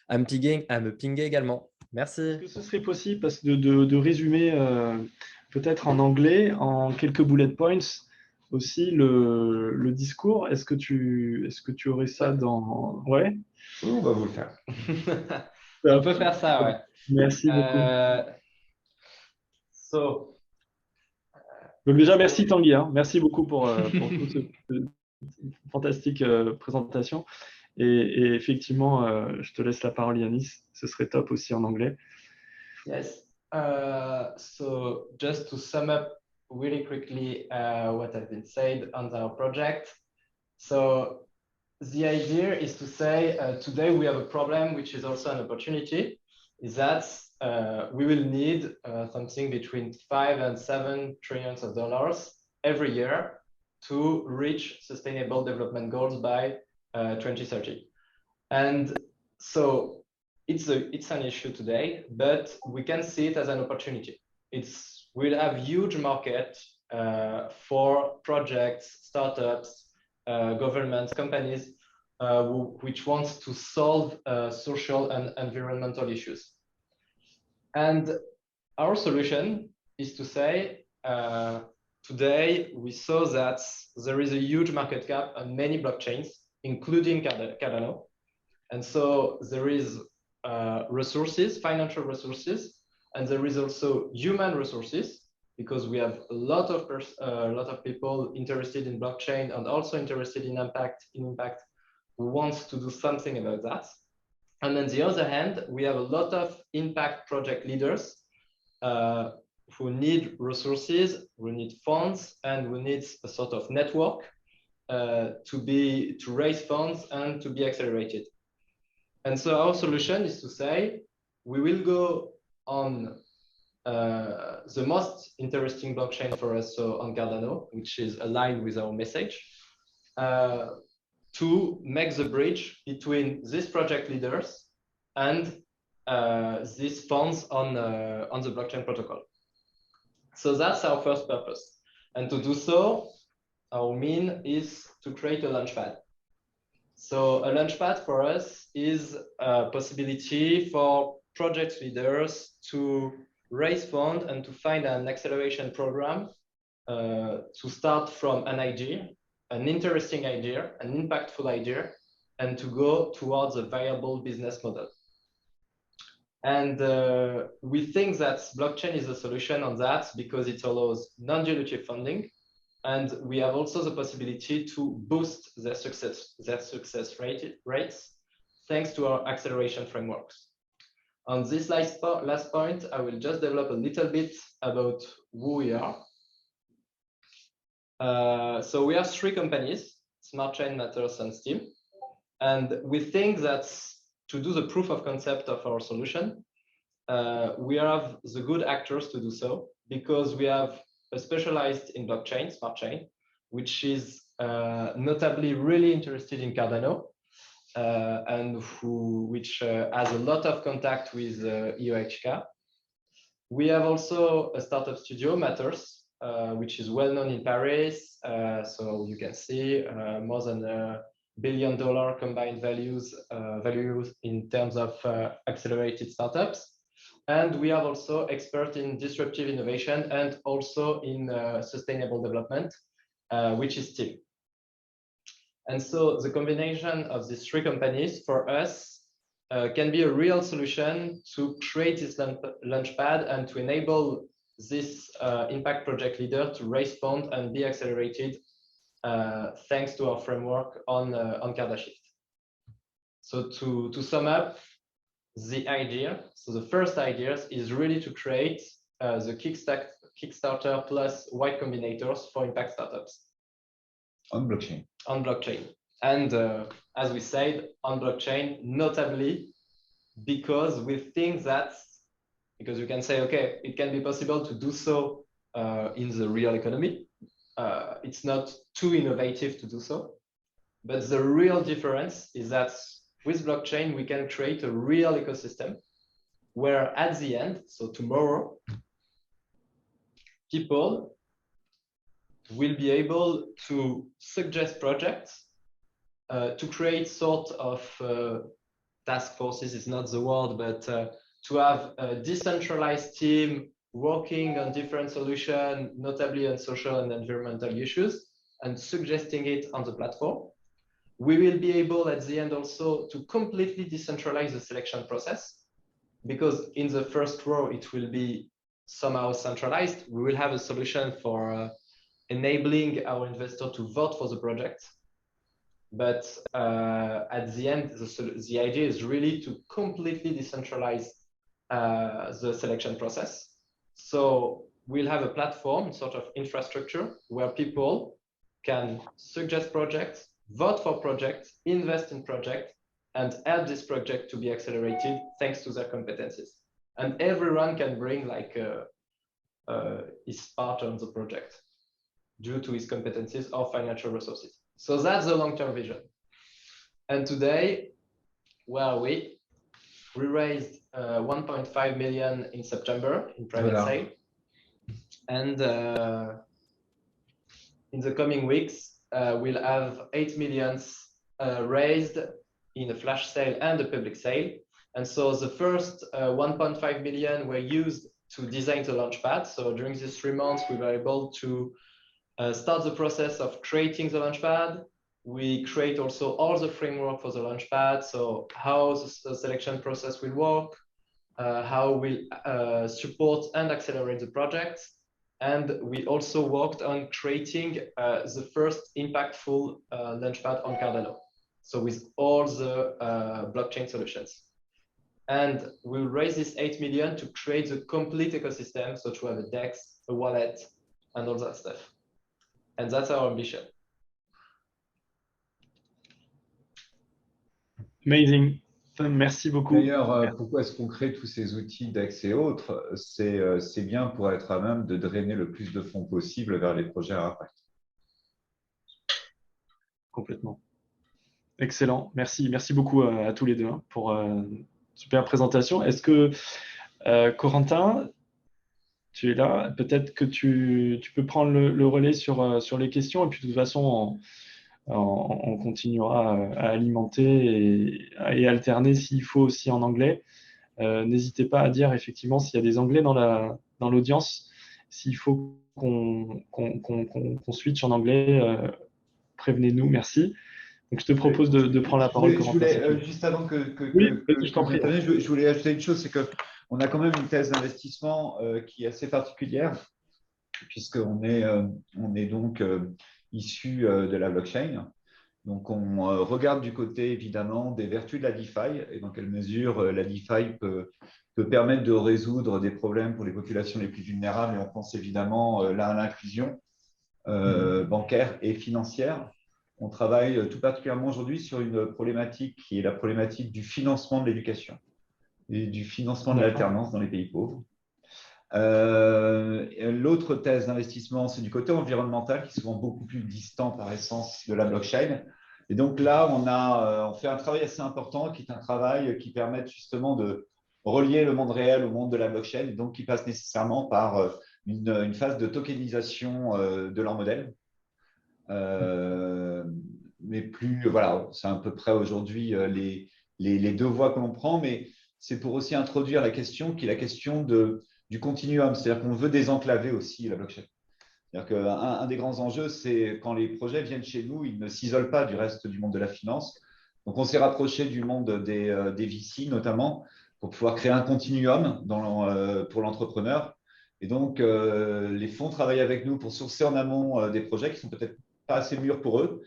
à me pinguer également. Merci. Est-ce que ce serait possible de résumer peut-être en anglais, en quelques bullet points, aussi le discours? Est-ce que tu aurais ça dans… Ouais. Oui, on va vous le faire. On peut faire ça, ouais. Merci beaucoup. Donc déjà, merci Tanguy. Merci beaucoup pour toute cette fantastique présentation. Et effectivement, je te laisse la parole, Yanis. Ce serait top aussi en anglais. Yes. So just to sum up really quickly what has been said on our project. So the idea is to say today we have a problem which is also an opportunity, is that we will need something between $5 and $7 trillion every year to reach sustainable development goals by 2030. And so it's an issue today, but we can see it as an opportunity. We'll have huge market for projects, startups, governments, companies which wants to solve social and environmental issues. And our solution is to say, today we saw that there is a huge market cap on many blockchains, including Cardano. And so there is resources, financial resources, and there is also human resources, because we have a lot of people interested in blockchain and also interested in impact who wants to do something about that. And on the other hand, we have a lot of impact project leaders who need resources, who need funds, and who need a sort of network to raise funds and to be accelerated. And so our solution is to say, we will go on the most interesting blockchain for us, so on Cardano, which is aligned with our message, to make the bridge between these project leaders and these funds on the blockchain protocol. So that's our first purpose. And to do so, our mean is to create a launchpad. So a launchpad for us is a possibility for project leaders to raise funds and to find an acceleration program to start from an idea, an interesting idea, an impactful idea, and to go towards a viable business model. And we think that blockchain is a solution on that because it allows non-dilutive funding. And we have also the possibility to boost their success rates thanks to our acceleration frameworks. On this last point, I will just develop a little bit about who we are. So we have 3 companies, Smart Chain, Matters, and Steem. And we think that to do the proof of concept of our solution, we have the good actors to do so, because we have a specialized in blockchain, Smart Chain, which is notably really interested in Cardano, and which has a lot of contact with EOHK. We have also a startup studio, Matters, which is well known in Paris. So you can see more than $1 billion combined values in terms of accelerated startups. And we have also expert in disruptive innovation and also in sustainable development, which is Steem. And so the combination of these 3 companies for us can be a real solution to create this launchpad and to enable this impact project leader to raise funds and be accelerated thanks to our framework on CardaShift. So to sum up the idea, so the first idea is really to create the Kickstarter plus Y Combinators for impact startups. On blockchain. On blockchain. And as we said, on blockchain, notably because we think that, because you can say, okay, it can be possible to do so in the real economy. It's not too innovative to do so. But the real difference is that with blockchain, we can create a real ecosystem where at the end, so tomorrow, people will be able to suggest projects, to create sort of task forces is not the word, but to have a decentralized team working on different solutions, notably on social and environmental issues, and suggesting it on the platform. We will be able at the end also to completely decentralize the selection process, because in the first row, it will be somehow centralized. We will have a solution for enabling our investor to vote for the project. But at the end, the idea is really to completely decentralize the selection process. So we'll have a platform, sort of infrastructure, where people can suggest projects, vote for projects, invest in projects, and help this project to be accelerated thanks to their competencies. and everyone can bring like his part on the project due to his competencies or financial resources. So that's the long-term vision. And today, where are we? We raised 1.5 million in September in private sale. And in the coming weeks, we'll have 8 million raised in a flash sale and a public sale. And so the first 1.5 million were used to design the Launchpad. So during these 3 months, we were able to start the process of creating the Launchpad. We create also all the framework for the Launchpad. So how the selection process will work, how we'll support and accelerate the project. And we also worked on creating the first impactful Launchpad on Cardano. So with all the blockchain solutions. And we'll raise this 8 million to create the complete ecosystem. So to have a DEX, a wallet, and all that stuff. And that's our ambition. Amazing. Merci beaucoup. D'ailleurs, pourquoi est-ce qu'on crée tous ces outils DEX et autres? C'est bien pour être à même de drainer le plus de fonds possible vers les projets à impact. Complètement. Excellent. Merci beaucoup à tous les deux pour une super présentation. Est-ce que, Corentin, tu es là? Peut-être que tu peux prendre le relais sur les questions et puis de toute façon, on continuera à alimenter et alterner s'il faut aussi en anglais. N'hésitez pas à dire effectivement s'il y a des anglais dans l'audience. S'il faut qu'on switch en anglais, prévenez-nous. Merci. Donc, je te propose de prendre la parole. Je voulais, juste avant je voulais ajouter une chose, c'est qu'on a quand même une thèse d'investissement qui est assez particulière, puisqu'on est donc issu de la blockchain. Donc, on regarde du côté, évidemment, des vertus de la DeFi et dans quelle mesure la DeFi peut permettre de résoudre des problèmes pour les populations les plus vulnérables. Et on pense évidemment là à l'inclusion bancaire et financière. On travaille tout particulièrement aujourd'hui sur une problématique qui est la problématique du financement de l'éducation et du financement de l'alternance dans les pays pauvres. L'autre thèse d'investissement, c'est du côté environnemental, qui est souvent beaucoup plus distant par essence de la blockchain. Et donc là, on fait un travail assez important, qui est un travail qui permet justement de relier le monde réel au monde de la blockchain, et donc qui passe nécessairement par une phase de tokenisation de leur modèle. Mais plus, voilà, c'est à peu près aujourd'hui les deux voies que l'on prend, mais c'est pour aussi introduire la question qui est la question du continuum, c'est-à-dire qu'on veut désenclaver aussi la blockchain. C'est-à-dire qu'un des grands enjeux, c'est quand les projets viennent chez nous, ils ne s'isolent pas du reste du monde de la finance. Donc, on s'est rapproché du monde des VC notamment pour pouvoir créer un continuum pour l'entrepreneur. Et donc, les fonds travaillent avec nous pour sourcer en amont des projets qui sont peut-être pas assez mûrs pour eux.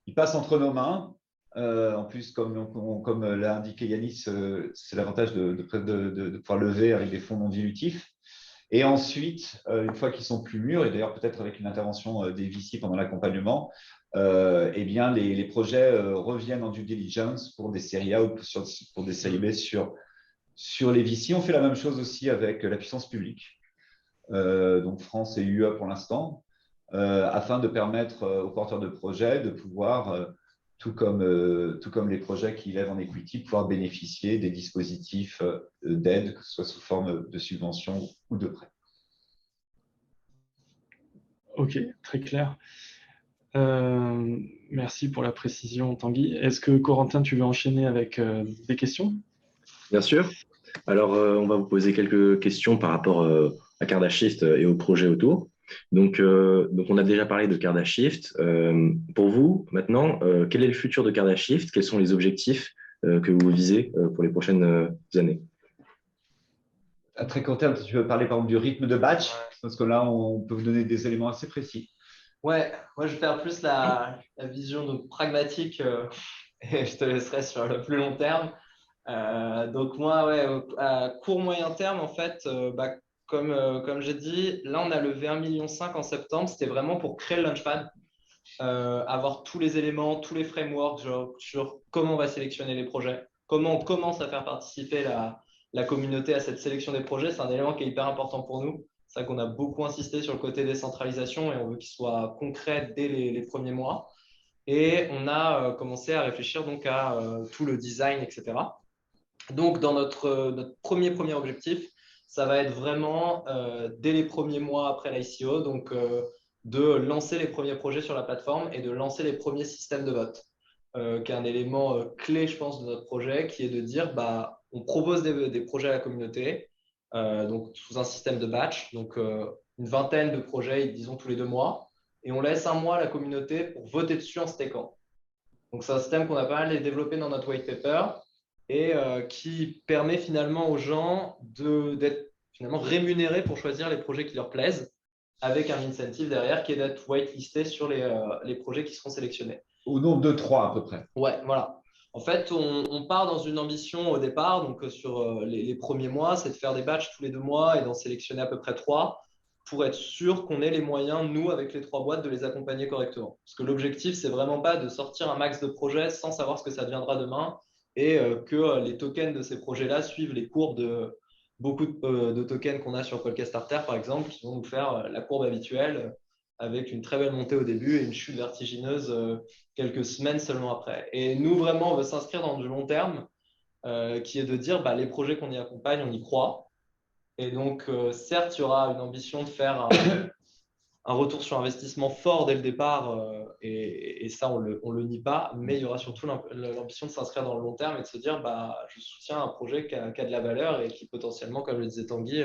Ils passent entre nos mains. En plus, comme l'a indiqué Yanis, c'est l'avantage de pouvoir lever avec des fonds non dilutifs. Et ensuite, une fois qu'ils sont plus mûrs, et d'ailleurs peut-être avec une intervention des VC pendant l'accompagnement, eh bien les projets reviennent en due diligence pour des séries A ou pour des séries B sur les VC. On fait la même chose aussi avec la puissance publique, donc France et UE pour l'instant, afin de permettre aux porteurs de projets de pouvoir tout comme les projets qui lèvent en equity, pouvoir bénéficier des dispositifs d'aide, que ce soit sous forme de subvention ou de prêt. Ok, très clair. Merci pour la précision, Tanguy. Est-ce que, Corentin, tu veux enchaîner avec des questions? Bien sûr. Alors, on va vous poser quelques questions par rapport à Cardashift et au projet autour. Donc, on a déjà parlé de Cardashift. Pour vous, maintenant, quel est le futur de Cardashift? Quels sont les objectifs que vous visez pour les prochaines années? À très court terme, si tu veux parler par exemple du rythme de batch, parce que là, on peut vous donner des éléments assez précis. Ouais, moi je vais faire plus la vision donc, pragmatique et je te laisserai sur le plus long terme. Donc moi, ouais, à court moyen terme, en fait, comme j'ai dit, là on a levé 1,5 million en septembre. C'était vraiment pour créer le Launchpad, avoir tous les éléments, tous les frameworks sur comment on va sélectionner les projets, comment on commence à faire participer la communauté à cette sélection des projets, c'est un élément qui est hyper important pour nous. C'est vrai qu'on a beaucoup insisté sur le côté décentralisation et on veut qu'il soit concret dès les premiers mois. Et on a commencé à réfléchir donc à tout le design, etc. Donc, dans notre premier objectif, ça va être vraiment, dès les premiers mois après l'ICO, donc de lancer les premiers projets sur la plateforme et de lancer les premiers systèmes de vote, qui est un élément clé, je pense, de notre projet, qui est de dire, bah, on propose des projets à la communauté, donc sous un système de batch, donc une vingtaine de projets, disons, tous les 2 mois, et on laisse un mois à la communauté pour voter dessus en stackant. Donc, c'est un système qu'on a pas mal développé dans notre white paper et qui permet finalement aux gens d'être finalement rémunérés pour choisir les projets qui leur plaisent, avec un incentive derrière qui est d'être whitelisté sur les projets qui seront sélectionnés. Au nombre de 3 à peu près. Ouais, voilà. En fait, on part dans une ambition au départ, donc sur les premiers mois, c'est de faire des batchs tous les 2 mois et d'en sélectionner à peu près 3 pour être sûr qu'on ait les moyens, nous, avec les 3 boîtes, de les accompagner correctement. Parce que l'objectif, c'est vraiment pas de sortir un max de projets sans savoir ce que ça deviendra demain et que les tokens de ces projets-là suivent les courbes de beaucoup de tokens qu'on a sur Polkastarter, par exemple, qui vont nous faire la courbe habituelle avec une très belle montée au début et une chute vertigineuse quelques semaines seulement après. Et nous, vraiment, on veut s'inscrire dans du long terme, qui est de dire, bah, les projets qu'on y accompagne, on y croit. Et donc, certes, il y aura une ambition de faire un retour sur investissement fort dès le départ, et ça, on le nie pas, mais il y aura surtout l'ambition de s'inscrire dans le long terme et de se dire, bah, je soutiens un projet qui a de la valeur et qui potentiellement, comme le disait Tanguy,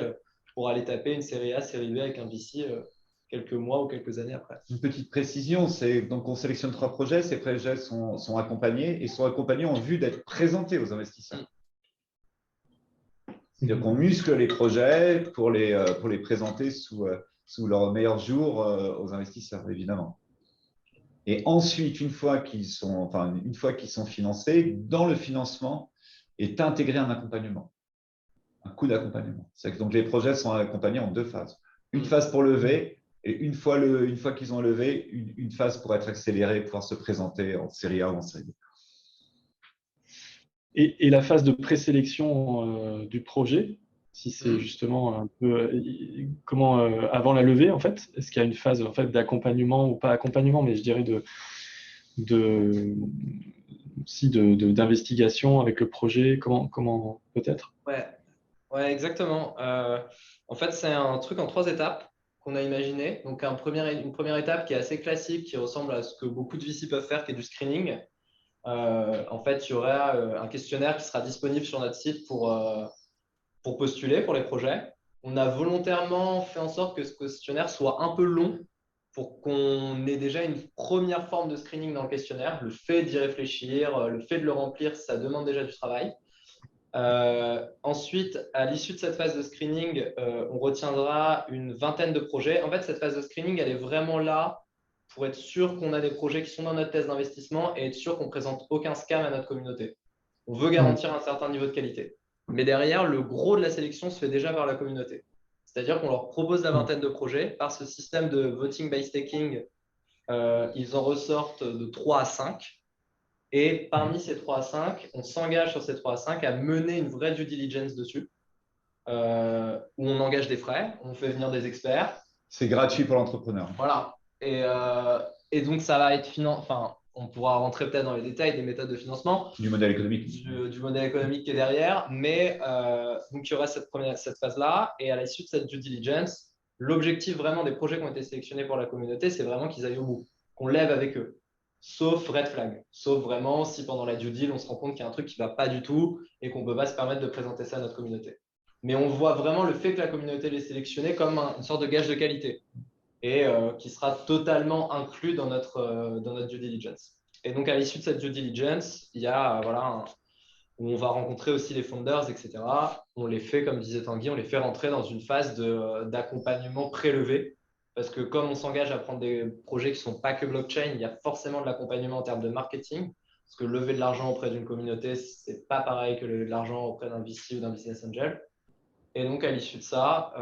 pourra aller taper une série A, série B avec un VC quelques mois ou quelques années après. Une petite précision, c'est donc on sélectionne 3 projets, ces projets sont accompagnés et sont accompagnés en vue d'être présentés aux investisseurs. C'est-à-dire qu'on muscle les projets pour les présenter sous leur meilleur jour aux investisseurs, évidemment. Et ensuite, une fois qu'ils sont financés, dans le financement est intégré un accompagnement, un coût d'accompagnement. Donc les projets sont accompagnés en 2 phases. Une phase pour lever et une fois qu'ils ont levé, une phase pour être accéléré, pouvoir se présenter en série A ou en série B. Et la phase de présélection du projet, si c'est justement un peu comment avant la levée, en fait, est-ce qu'il y a une phase en fait d'accompagnement ou pas accompagnement, mais je dirais d'investigation avec le projet, comment peut-être? Ouais, exactement. En fait, c'est un truc en 3 étapes qu'on a imaginé. Donc, une première étape qui est assez classique, qui ressemble à ce que beaucoup de VC peuvent faire, qui est du screening. En fait, il y aura un questionnaire qui sera disponible sur notre site pour postuler pour les projets. On a volontairement fait en sorte que ce questionnaire soit un peu long pour qu'on ait déjà une première forme de screening dans le questionnaire. Le fait d'y réfléchir, le fait de le remplir, ça demande déjà du travail. Ensuite, à l'issue de cette phase de screening, on retiendra une vingtaine de projets. En fait, cette phase de screening, elle est vraiment là pour être sûr qu'on a des projets qui sont dans notre thèse d'investissement et être sûr qu'on ne présente aucun scam à notre communauté. On veut garantir un certain niveau de qualité. Mais derrière, le gros de la sélection se fait déjà par la communauté. C'est-à-dire qu'on leur propose la vingtaine de projets. Par ce système de voting by staking, ils en ressortent de 3 à 5. Et parmi ces 3 à 5, on s'engage sur ces 3 à 5 à mener une vraie due diligence dessus, où on engage des frais, on fait venir des experts. C'est gratuit pour l'entrepreneur. Voilà. Et donc, ça va être on pourra rentrer peut-être dans les détails des méthodes de financement. Du modèle économique. Du modèle économique qui est derrière. Mais donc, il y aura cette phase-là. Et à l'issue de cette due diligence, l'objectif vraiment des projets qui ont été sélectionnés pour la communauté, c'est vraiment qu'ils aillent au bout, qu'on lève avec eux. Sauf red flag. Sauf vraiment si pendant la due deal, on se rend compte qu'il y a un truc qui ne va pas du tout et qu'on ne peut pas se permettre de présenter ça à notre communauté. Mais on voit vraiment le fait que la communauté l'ait sélectionné comme une sorte de gage de qualité et qui sera totalement inclus dans notre due diligence. Et donc, à l'issue de cette due diligence, il y a où on va rencontrer aussi les founders, etc. On les fait, comme disait Tanguy, on les fait rentrer dans une phase d'accompagnement prélevé. Parce que comme on s'engage à prendre des projets qui ne sont pas que blockchain, il y a forcément de l'accompagnement en termes de marketing. Parce que lever de l'argent auprès d'une communauté, ce n'est pas pareil que lever de l'argent auprès d'un VC ou d'un business angel. Et donc, à l'issue de ça,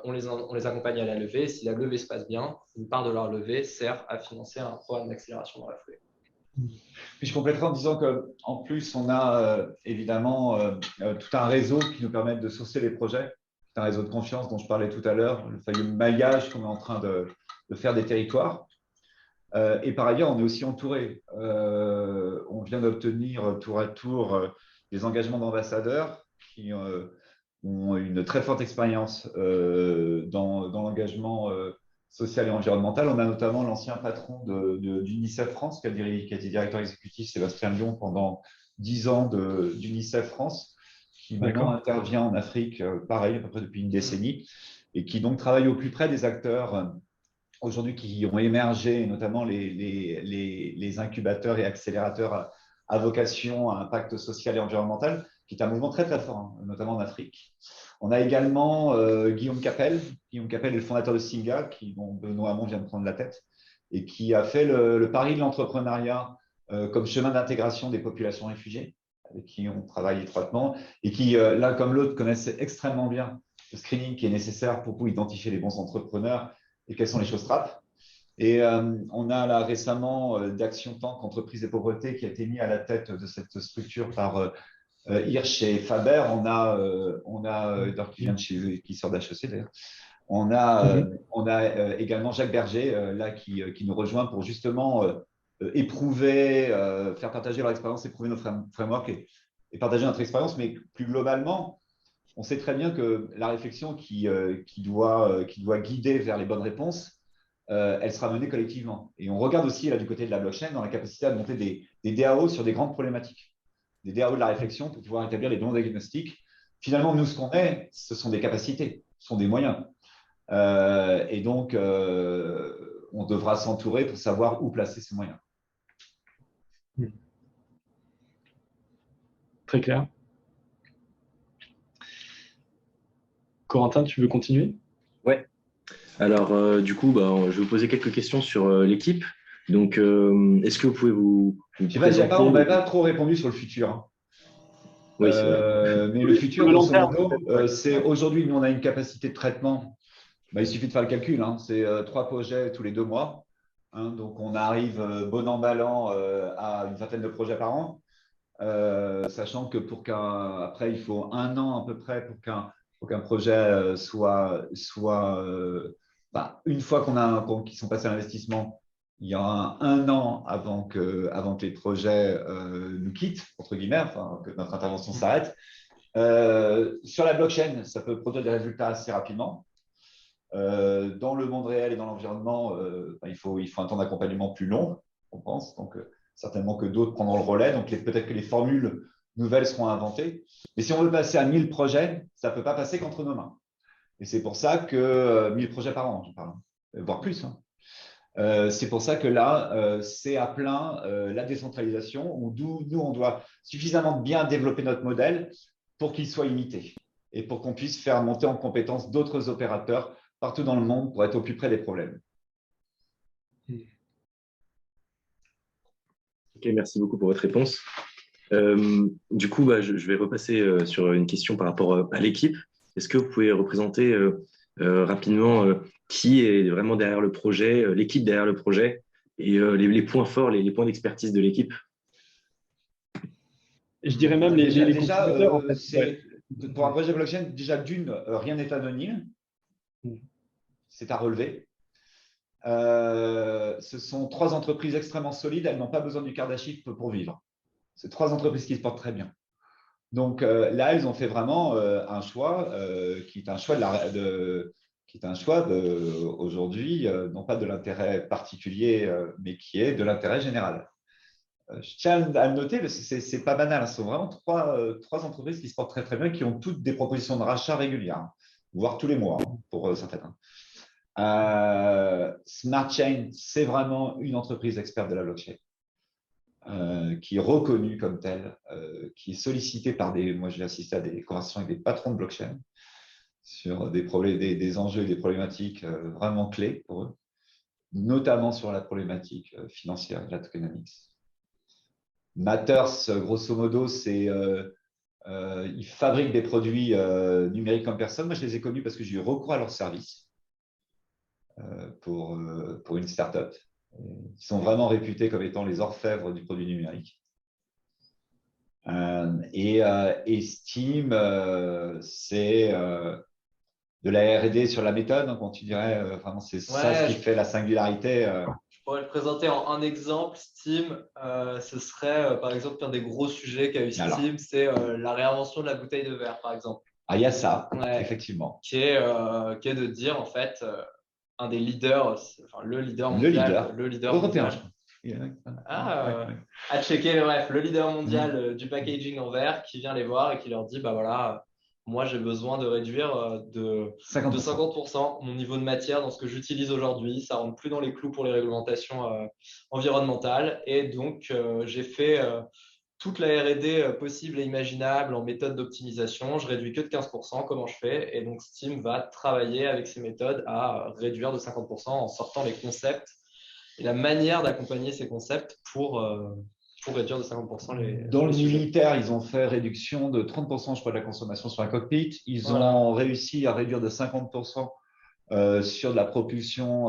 on les accompagne à la levée. Et si la levée se passe bien, une part de leur levée sert à financer un programme d'accélération dans la foulée. Puis je compléterai en disant qu'en plus, on a évidemment tout un réseau qui nous permet de sourcer les projets. C'est un réseau de confiance dont je parlais tout à l'heure, le fameux maillage qu'on est en train de faire des territoires. Et par ailleurs, on est aussi entouré. On vient d'obtenir tour à tour des engagements d'ambassadeurs qui ont une très forte expérience dans l'engagement social et environnemental. On a notamment l'ancien patron d'UNICEF France, qui a été directeur exécutif, Sébastien Lyon, pendant 10 ans d'UNICEF France, qui maintenant intervient en Afrique, pareil, à peu près depuis une décennie, et qui donc travaille au plus près des acteurs aujourd'hui qui ont émergé, notamment les incubateurs et accélérateurs à vocation à impact social et environnemental, qui est un mouvement très très fort, hein, notamment en Afrique. On a également Guillaume Capel. Guillaume Capel est le fondateur de Singa, dont Benoît Hamon vient de prendre la tête, et qui a fait le pari de l'entrepreneuriat comme chemin d'intégration des populations réfugiées, avec qui on travaille étroitement, et qui, l'un comme l'autre, connaissent extrêmement bien le screening qui est nécessaire pour identifier les bons entrepreneurs et quelles sont les choses trappes. Et on a là récemment d'Action Tank, entreprise des pauvretés, qui a été mis à la tête de cette structure par Hirsch et Faber. On a qui vient de qui sort d'HEC d'ailleurs. On a également Jacques Berger là qui nous rejoint pour justement éprouver, faire partager leur expérience, éprouver nos frameworks et partager notre expérience. Mais plus globalement, on sait très bien que la réflexion qui doit guider vers les bonnes réponses, elle sera menée collectivement. Et on regarde aussi là du côté de la blockchain dans la capacité à monter des DAO sur des grandes problématiques, des DAO de la réflexion pour pouvoir établir les bons diagnostics. Finalement, nous, ce qu'on est, ce sont des capacités, ce sont des moyens. Et donc, on devra s'entourer pour savoir où placer ces moyens. Très clair. Corentin, tu veux continuer? Ouais. Alors, du coup, je vais vous poser quelques questions sur l'équipe. Donc, est-ce que vous pouvez vous présenter? On n'avait pas trop répondu sur le futur. Hein. Oui, c'est vrai. Mais le futur, grosso modo, c'est aujourd'hui, nous, on a une capacité de traitement. Il suffit de faire le calcul. Hein. C'est 3 projets tous les 2 mois. Hein. Donc, on arrive bon an, mal an à une vingtaine de projets par an. Sachant que après, il faut 1 an à peu près pour qu'un projet soit une fois qu'ils sont passés à l'investissement, il y aura 1 an avant que les projets nous quittent, entre guillemets, enfin, que notre intervention s'arrête. Sur la blockchain, ça peut produire des résultats assez rapidement. Dans le monde réel et dans l'environnement, il faut un temps d'accompagnement plus long, on pense. Donc, certainement que d'autres prendront le relais. Donc, peut-être que les formules nouvelles seront inventées. Mais si on veut passer à 1000 projets, ça ne peut pas passer qu'entre nos mains. Et c'est pour ça que 1000 projets par an, je parle, voire plus. Hein. C'est pour ça que là, c'est à plein la décentralisation, où nous, on doit suffisamment bien développer notre modèle pour qu'il soit imité et pour qu'on puisse faire monter en compétence d'autres opérateurs partout dans le monde pour être au plus près des problèmes. Ok, merci beaucoup pour votre réponse. Du coup, je vais repasser sur une question par rapport à l'équipe. Est-ce que vous pouvez représenter rapidement qui est vraiment derrière le projet, l'équipe derrière le projet et les points forts, les points d'expertise de l'équipe? Et je dirais même les contributeurs. en fait. Pour un projet blockchain, déjà rien n'est anonyme. C'est à relever. Ce sont 3 entreprises extrêmement solides. Elles n'ont pas besoin du Kardashift pour vivre. C'est 3 entreprises qui se portent très bien. Donc là, ils ont fait vraiment un choix qui est un choix aujourd'hui, non pas de l'intérêt particulier, mais qui est de l'intérêt général. Je tiens à le noter parce que c'est pas banal. Ce sont vraiment 3 entreprises qui se portent très très bien, qui ont toutes des propositions de rachat régulières, voire tous les mois pour certaines. Smart Chain, c'est vraiment une entreprise experte de la blockchain. Qui est reconnue comme telle, qui est sollicitée par moi j'ai assisté à des conversations avec des patrons de blockchain sur des enjeux et des problématiques vraiment clés pour eux, notamment sur la problématique financière de la tokenomics. Matters, grosso modo, ils fabriquent des produits numériques comme personne. Moi, je les ai connus parce que j'ai eu recours à leur service pour une startup. Ils sont vraiment réputés comme étant les orfèvres du produit numérique. Et Steam, c'est de la R&D sur la méthode, hein, quand tu dirais, vraiment, c'est ça ce qui fait la singularité. Je pourrais le présenter en un exemple. Steam, ce serait par exemple un des gros sujets qu'a eu Steam, c'est la réinvention de la bouteille de verre, par exemple. Ah, il y a ça, effectivement. Qui est de dire, en fait, un des leaders, enfin le leader mondial, le leader européen, mondial. je crois. À checker, bref, le leader mondial du packaging en verre qui vient les voir et qui leur dit, bah voilà, moi j'ai besoin de réduire de 50% mon niveau de matière dans ce que j'utilise aujourd'hui, ça rentre plus dans les clous pour les réglementations environnementales, et donc j'ai fait toute la R&D possible et imaginable en méthode d'optimisation, je réduis que de 15%, comment je fais? Et donc Steam va travailler avec ces méthodes à réduire de 50% en sortant les concepts et la manière d'accompagner ces concepts pour réduire de 50% les Dans le sujets. militaire, ils ont fait réduction de 30%, je crois, de la consommation sur un cockpit. Ils ont réussi à réduire de 50% sur de la propulsion,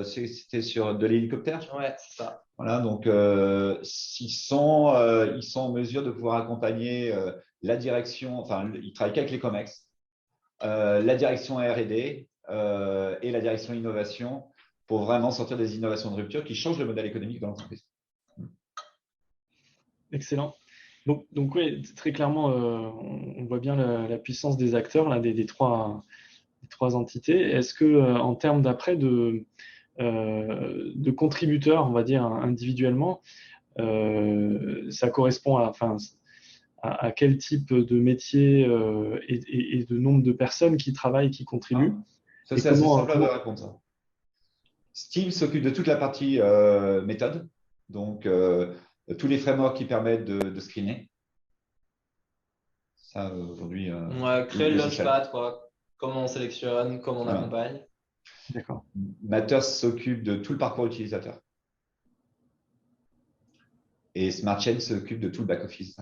c'était sur de l'hélicoptère. Ouais, c'est ça. Voilà, donc ils sont en mesure de pouvoir accompagner la direction, enfin, ils travaillent qu'avec les COMEX, la direction R&D et la direction innovation pour vraiment sortir des innovations de rupture qui changent le modèle économique de l'entreprise. Excellent. Donc oui, très clairement, on voit bien la puissance des acteurs, là, des trois entités. Est-ce que en termes d'après de contributeurs, on va dire individuellement, ça correspond à quel type de métier et de nombre de personnes qui travaillent, qui contribuent? Ça, c'est assez simple de répondre ça. Steam s'occupe de toute la partie méthode, donc tous les frameworks qui permettent de screener. Ça, aujourd'hui… créer le launchpad, quoi. Comment on sélectionne, comment on accompagne. D'accord. Matters s'occupe de tout le parcours utilisateur. Et SmartChain s'occupe de tout le back-office.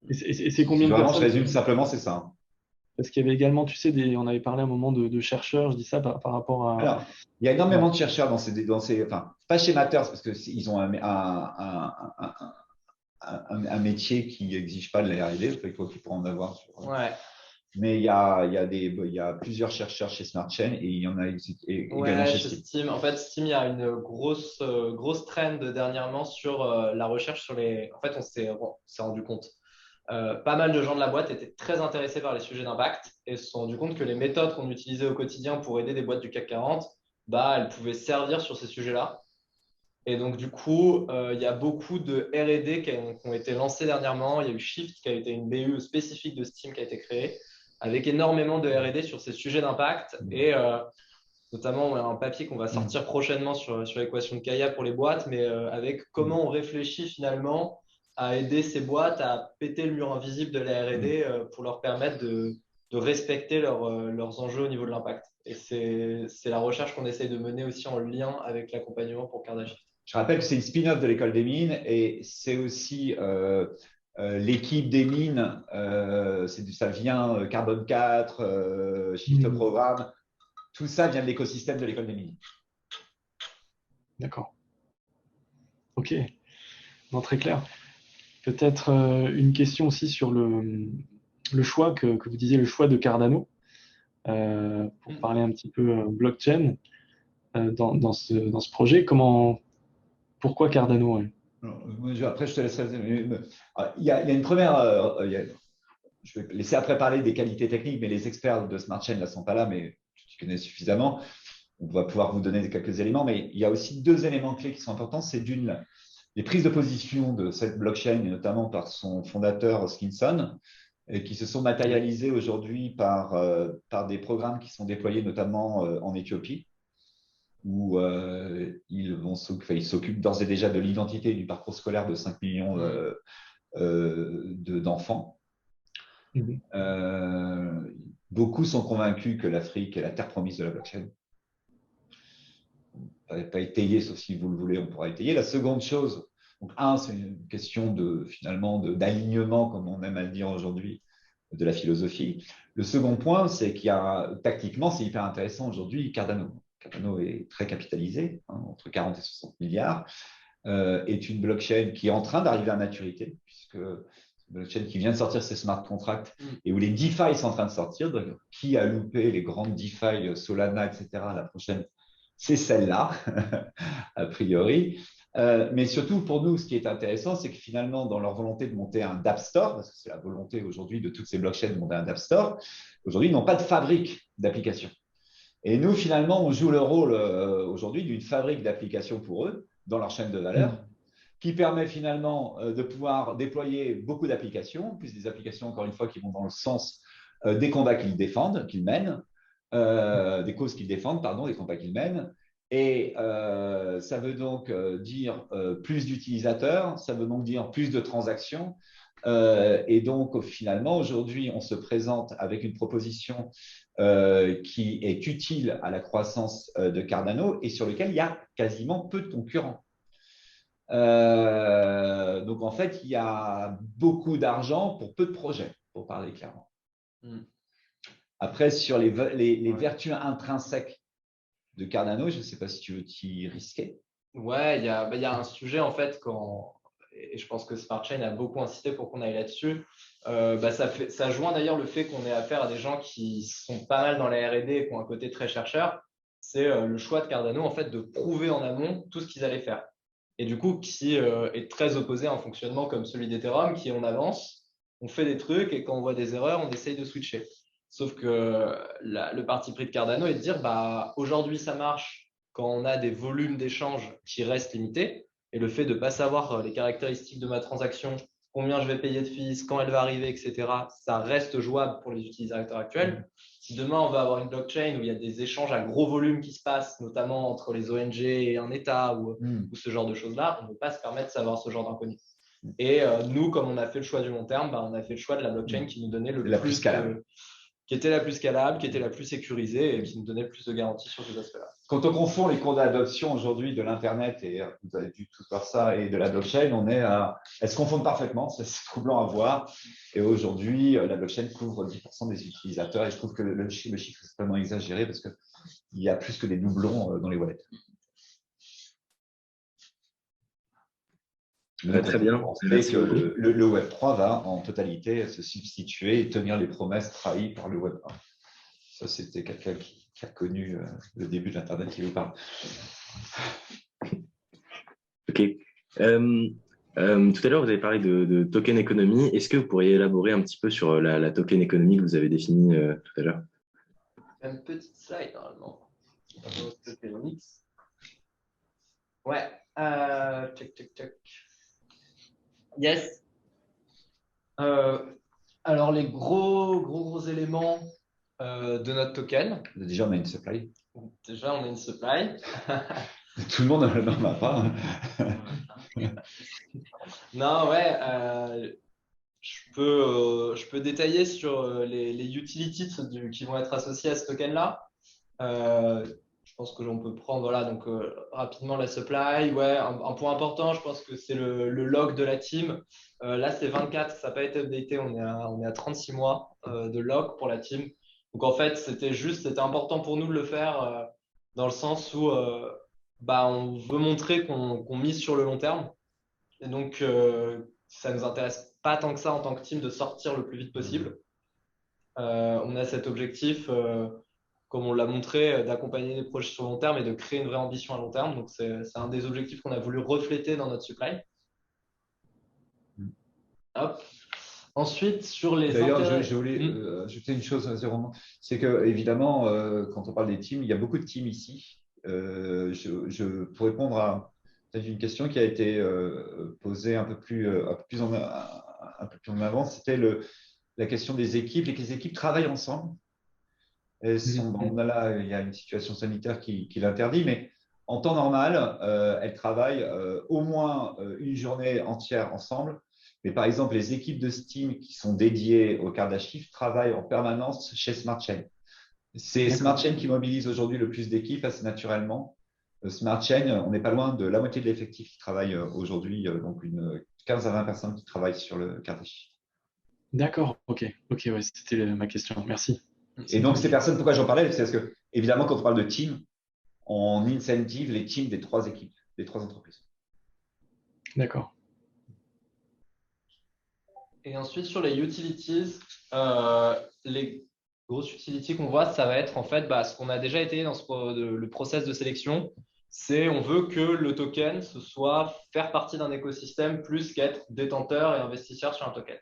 Et c'est combien de personnes? Je résume simplement, c'est ça. Parce qu'il y avait également, tu sais, on avait parlé à un moment de chercheurs, je dis ça par rapport à… Alors, il y a énormément de chercheurs dans ces enfin, pas chez Matters, parce qu'ils ont un métier qui n'exige pas de la R&D, il faut qu'ils pourront en avoir. Mais il y a plusieurs chercheurs chez SmartChain et il y en a également chez Steam. En fait, Steam, il y a une grosse trend dernièrement sur la recherche sur les… En fait, on s'est rendu compte. Pas mal de gens de la boîte étaient très intéressés par les sujets d'impact et se sont rendus compte que les méthodes qu'on utilisait au quotidien pour aider des boîtes du CAC 40, elles pouvaient servir sur ces sujets-là. Et donc, du coup, il y a beaucoup de R&D qui ont été lancés dernièrement. Il y a eu Shift, qui a été une BU spécifique de Steam qui a été créée, avec énormément de R&D sur ces sujets d'impact. Et notamment, un papier qu'on va sortir prochainement sur l'équation de Kaya pour les boîtes, mais avec comment on réfléchit finalement à aider ces boîtes à péter le mur invisible de la R&D pour leur permettre de respecter leurs enjeux au niveau de l'impact. Et c'est la recherche qu'on essaye de mener aussi en lien avec l'accompagnement pour Kardashift. Je rappelle que c'est une spin-off de l'école des mines et c'est aussi l'équipe des mines, ça vient Carbone 4, Shift Programme, tout ça vient de l'écosystème de l'école des mines. D'accord. Ok, non, très clair. Peut-être une question aussi sur le choix que vous disiez, le choix de Cardano, pour parler un petit peu blockchain dans ce projet. Pourquoi Cardano? Après, je te laisserai. Il y a une première. Je vais laisser après parler des qualités techniques, mais les experts de SmartChain ne sont pas là, mais tu connais suffisamment. On va pouvoir vous donner quelques éléments, mais il y a aussi deux éléments clés qui sont importants. C'est d'une, les prises de position de cette blockchain, et notamment par son fondateur Skinson, et qui se sont matérialisées aujourd'hui par des programmes qui sont déployés notamment en Éthiopie, où ils s'occupent d'ores et déjà de l'identité et du parcours scolaire de 5 millions d'enfants. Beaucoup sont convaincus que l'Afrique est la terre promise de la blockchain. Pas étayé, sauf si vous le voulez, on pourra étayer. La seconde chose, donc c'est une question d'alignement, comme on aime à le dire aujourd'hui, de la philosophie. Le second point, c'est qu'il y a, tactiquement, c'est hyper intéressant aujourd'hui, Cardano Cardano est très capitalisé, entre 40 et 60 milliards, est une blockchain qui est en train d'arriver à maturité, puisque c'est une blockchain qui vient de sortir ses smart contracts et où les DeFi sont en train de sortir. Donc, qui a loupé les grandes DeFi, Solana, etc. La prochaine, c'est celle-là, a priori. Mais surtout, pour nous, ce qui est intéressant, c'est que finalement, dans leur volonté de monter un dApp Store, parce que c'est la volonté aujourd'hui de toutes ces blockchains de monter un dApp Store, aujourd'hui, ils n'ont pas de fabrique d'applications. Et nous, finalement, on joue le rôle aujourd'hui d'une fabrique d'applications pour eux, dans leur chaîne de valeur, qui permet finalement de pouvoir déployer beaucoup d'applications, plus des applications, encore une fois, qui vont dans le sens des combats qu'ils défendent, qu'ils mènent, des causes qu'ils défendent, pardon, des combats qu'ils mènent. Et ça veut donc dire plus d'utilisateurs, ça veut donc dire plus de transactions. Et donc, finalement, aujourd'hui, on se présente avec une proposition qui est utile à la croissance de Cardano et sur lequel il y a quasiment peu de concurrents. Donc, en fait, il y a beaucoup d'argent pour peu de projets, pour parler clairement. Après, sur les vertus intrinsèques de Cardano, je ne sais pas si tu veux t'y risquer. Ouais, il y a un sujet en fait, et je pense que Smart Chain a beaucoup incité pour qu'on aille là-dessus. Ça joint d'ailleurs le fait qu'on ait affaire à des gens qui sont pas mal dans la R&D et qui ont un côté très chercheur. C'est le choix de Cardano en fait de prouver en amont tout ce qu'ils allaient faire. Et du coup, qui est très opposé à un fonctionnement comme celui d'Ethereum, qui on avance, on fait des trucs et quand on voit des erreurs, on essaye de switcher. Sauf que le parti pris de Cardano est de dire aujourd'hui ça marche quand on a des volumes d'échanges qui restent limités. Et le fait de ne pas savoir les caractéristiques de ma transaction, combien je vais payer de fees, quand elle va arriver, etc., ça reste jouable pour les utilisateurs actuels. Si demain on va avoir une blockchain où il y a des échanges à gros volume qui se passent, notamment entre les ONG et un État ou ce genre de choses-là, on ne peut pas se permettre de savoir ce genre d'inconnu. Et nous, comme on a fait le choix du long terme, on a fait le choix de la blockchain qui nous donnait le plus scalable. Qui était la plus scalable, qui était la plus sécurisée et qui nous donnait le plus de garanties sur ces aspects-là. Quand on confond les cours d'adoption aujourd'hui de l'Internet, et vous avez dû tout voir ça, et de la blockchain, on est à… Elles se confondent parfaitement, c'est troublant à voir. Et aujourd'hui, la blockchain couvre 10% des utilisateurs. Et je trouve que le chiffre est totalement exagéré parce qu'il y a plus que des doublons dans les wallets. Très bien. Le Web3 va en totalité se substituer et tenir les promesses trahies par le Web1. Ça, c'était quelqu'un qui a connu le début de l'Internet qui vous parle. OK. Tout à l'heure, vous avez parlé de token économie. Est-ce que vous pourriez élaborer un petit peu sur la token économie que vous avez définie tout à l'heure? Une petite slide, normalement. Ouais. Check. Yes. Alors, les gros éléments de notre token. Déjà, on a une supply. Tout le monde n'en a pas. Non, ouais. Je peux détailler sur les utilities qui vont être associés à ce token-là. Je pense que l'on peut prendre donc rapidement la supply. Ouais, un point important, je pense que c'est le log de la team. Là, c'est 24, ça n'a pas été updaté. On est à 36 mois de log pour la team. Donc, en fait, c'était important pour nous de le faire dans le sens où on veut montrer qu'on mise sur le long terme. Et donc, ça ne nous intéresse pas tant que ça en tant que team de sortir le plus vite possible. On a cet objectif comme on l'a montré, d'accompagner des projets sur long terme et de créer une vraie ambition à long terme. Donc, c'est un des objectifs qu'on a voulu refléter dans notre supply. Hop. Ensuite, sur les… D'ailleurs, je voulais ajouter une chose, Jérôme, c'est que évidemment, quand on parle des teams, il y a beaucoup de teams ici. Pour répondre à peut-être une question qui a été posée un peu plus en avant, c'était la question des équipes. Les équipes travaillent ensemble. Là, il y a une situation sanitaire qui l'interdit, mais en temps normal, elles travaillent au moins une journée entière ensemble. Mais par exemple, les équipes de Steam qui sont dédiées au Kardashift travaillent en permanence chez Smart Chain. C'est Smart Chain qui mobilise aujourd'hui le plus d'équipes assez naturellement. Smart Chain, on n'est pas loin de la moitié de l'effectif qui travaille aujourd'hui, donc une 15 à 20 personnes qui travaillent sur le Kardashift. D'accord, ok, ouais, c'était ma question. Merci. Et donc, ces personnes, pourquoi j'en parlais? C'est parce que, évidemment, quand on parle de team, on incentive les teams des 3 équipes, des 3 entreprises. D'accord. Et ensuite, sur les utilities, les grosses utilities qu'on voit, ça va être en fait ce qu'on a déjà été dans le process de sélection. C'est on veut que le token, ce soit faire partie d'un écosystème plus qu'être détenteur et investisseur sur un token.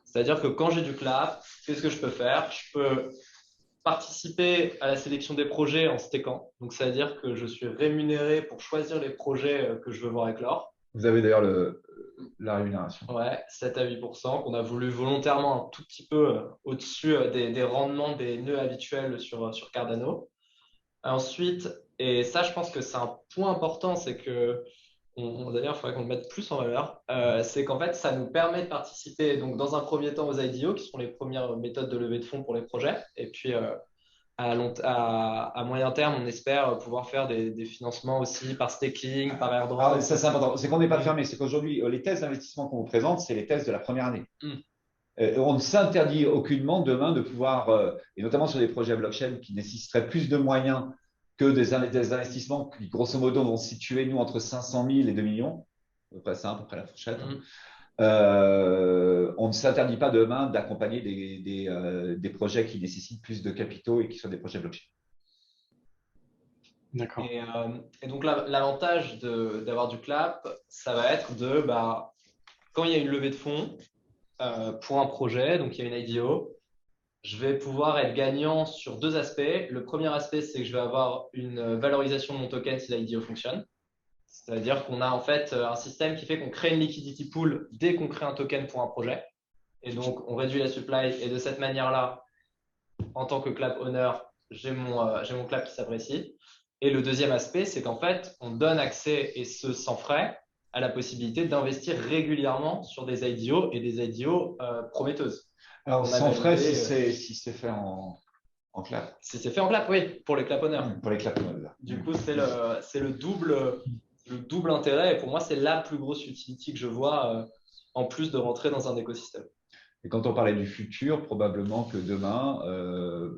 C'est-à-dire que quand j'ai du clap, qu'est-ce que je peux faire? Je peux participer à la sélection des projets en stakant. Donc, c'est-à-dire que je suis rémunéré pour choisir les projets que je veux voir éclore. Vous avez d'ailleurs la rémunération. Ouais, 7 à 8%, qu'on a voulu volontairement un tout petit peu au-dessus des rendements des nœuds habituels sur Cardano. Ensuite, et ça, je pense que c'est un point important, c'est que, d'ailleurs, il faudrait qu'on le mette plus en valeur, c'est qu'en fait, ça nous permet de participer donc, dans un premier temps aux IDO, qui sont les premières méthodes de levée de fonds pour les projets. Et puis, à moyen terme, on espère pouvoir faire des financements aussi par staking, par airdrop. Ah, ça, c'est important. C'est qu'on n'est pas fermé. C'est qu'aujourd'hui, les tests d'investissement qu'on vous présente, c'est les tests de la première année. On ne s'interdit aucunement demain de pouvoir, et notamment sur des projets blockchain qui nécessiteraient plus de moyens que des investissements qui, grosso modo, vont se situer, nous, entre 500 000 et 2 millions. À peu près ça, à peu près la fourchette. On ne s'interdit pas demain d'accompagner des projets qui nécessitent plus de capitaux et qui sont des projets blockchain. D'accord. Et donc, l'avantage d'avoir du clap, ça va être quand il y a une levée de fonds pour un projet, donc il y a une IDO, je vais pouvoir être gagnant sur 2 aspects. Le premier aspect, c'est que je vais avoir une valorisation de mon token si l'IDO fonctionne. C'est-à-dire qu'on a en fait un système qui fait qu'on crée une liquidity pool dès qu'on crée un token pour un projet. Et donc, on réduit la supply. Et de cette manière-là, en tant que clap owner, j'ai mon clap qui s'apprécie. Et le deuxième aspect, c'est qu'en fait, on donne accès, et ce sans frais, à la possibilité d'investir régulièrement sur des IDO et des IDO prometteuses. Alors, sans frais, si c'est fait en clap. Si c'est fait en clap, oui, pour les clap owners. Pour les clap owners. Du coup, c'est le double intérêt. Et pour moi, c'est la plus grosse utility que je vois en plus de rentrer dans un écosystème. Et quand on parlait du futur, probablement que demain,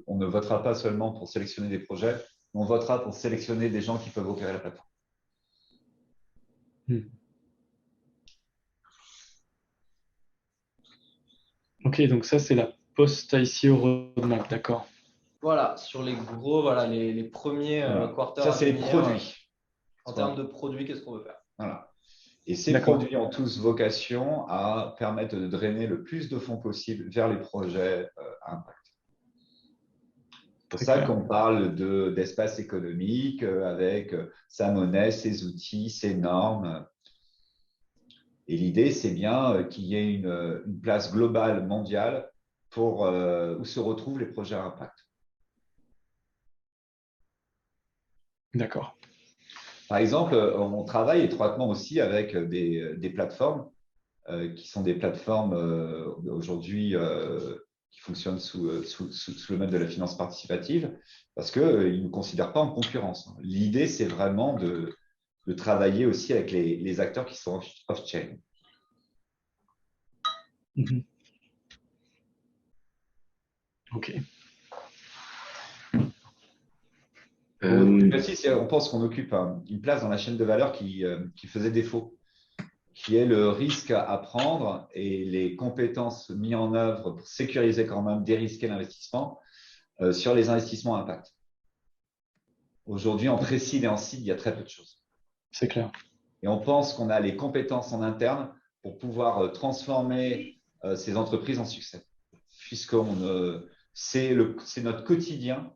on ne votera pas seulement pour sélectionner des projets, on votera pour sélectionner des gens qui peuvent opérer la plateforme. Ok, donc ça, c'est la post-ICO roadmap, d'accord. Voilà, sur les gros, les premiers quarters. Ça, c'est les produits. En termes de produits, qu'est-ce qu'on veut faire? Voilà. Et ces produits ont tous vocation à permettre de drainer le plus de fonds possible vers les projets à impact. C'est pour ça qu'on parle d'espace économique avec sa monnaie, ses outils, ses normes. Et l'idée, c'est bien qu'il y ait une place globale, mondiale, où se retrouvent les projets à impact. D'accord. Par exemple, on travaille étroitement aussi avec des plateformes qui sont des plateformes aujourd'hui qui fonctionnent sous le mode de la finance participative parce qu'ils ne nous considèrent pas en concurrence. L'idée, c'est vraiment de travailler aussi avec les acteurs qui sont off-chain. Ok. On pense qu'on occupe une place dans la chaîne de valeur qui faisait défaut, qui est le risque à prendre et les compétences mises en œuvre pour sécuriser quand même, dérisquer l'investissement sur les investissements à impact. Aujourd'hui, en pré-seed et en seed, il y a très peu de choses. C'est clair. Et on pense qu'on a les compétences en interne pour pouvoir transformer ces entreprises en succès, puisque c'est notre quotidien.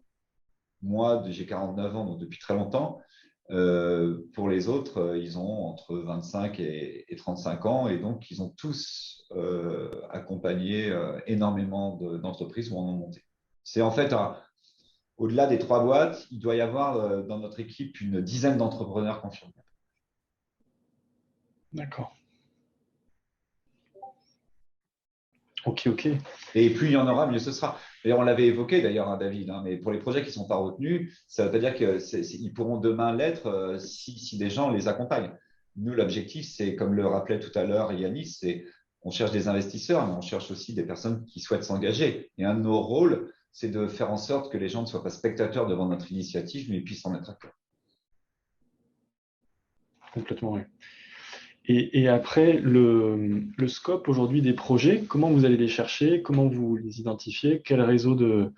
Moi, j'ai 49 ans, donc depuis très longtemps. Pour les autres, ils ont entre 25 et 35 ans et donc ils ont tous accompagné énormément d'entreprises ou en ont monté. C'est en fait, au-delà des 3 boîtes, il doit y avoir dans notre équipe une dizaine d'entrepreneurs confirmés. D'accord. Ok. Et plus il y en aura, mieux ce sera. Et on l'avait évoqué d'ailleurs, David, mais pour les projets qui ne sont pas retenus, ça veut dire qu'ils pourront demain l'être si des gens les accompagnent. Nous, l'objectif, c'est, comme le rappelait tout à l'heure Yanis, on cherche des investisseurs, mais on cherche aussi des personnes qui souhaitent s'engager. Et un de nos rôles, c'est de faire en sorte que les gens ne soient pas spectateurs devant notre initiative, mais puissent en être acteurs. complètement, oui. Et après, le scope aujourd'hui des projets, comment vous allez les chercher? Comment vous les identifiez? Quel réseau de…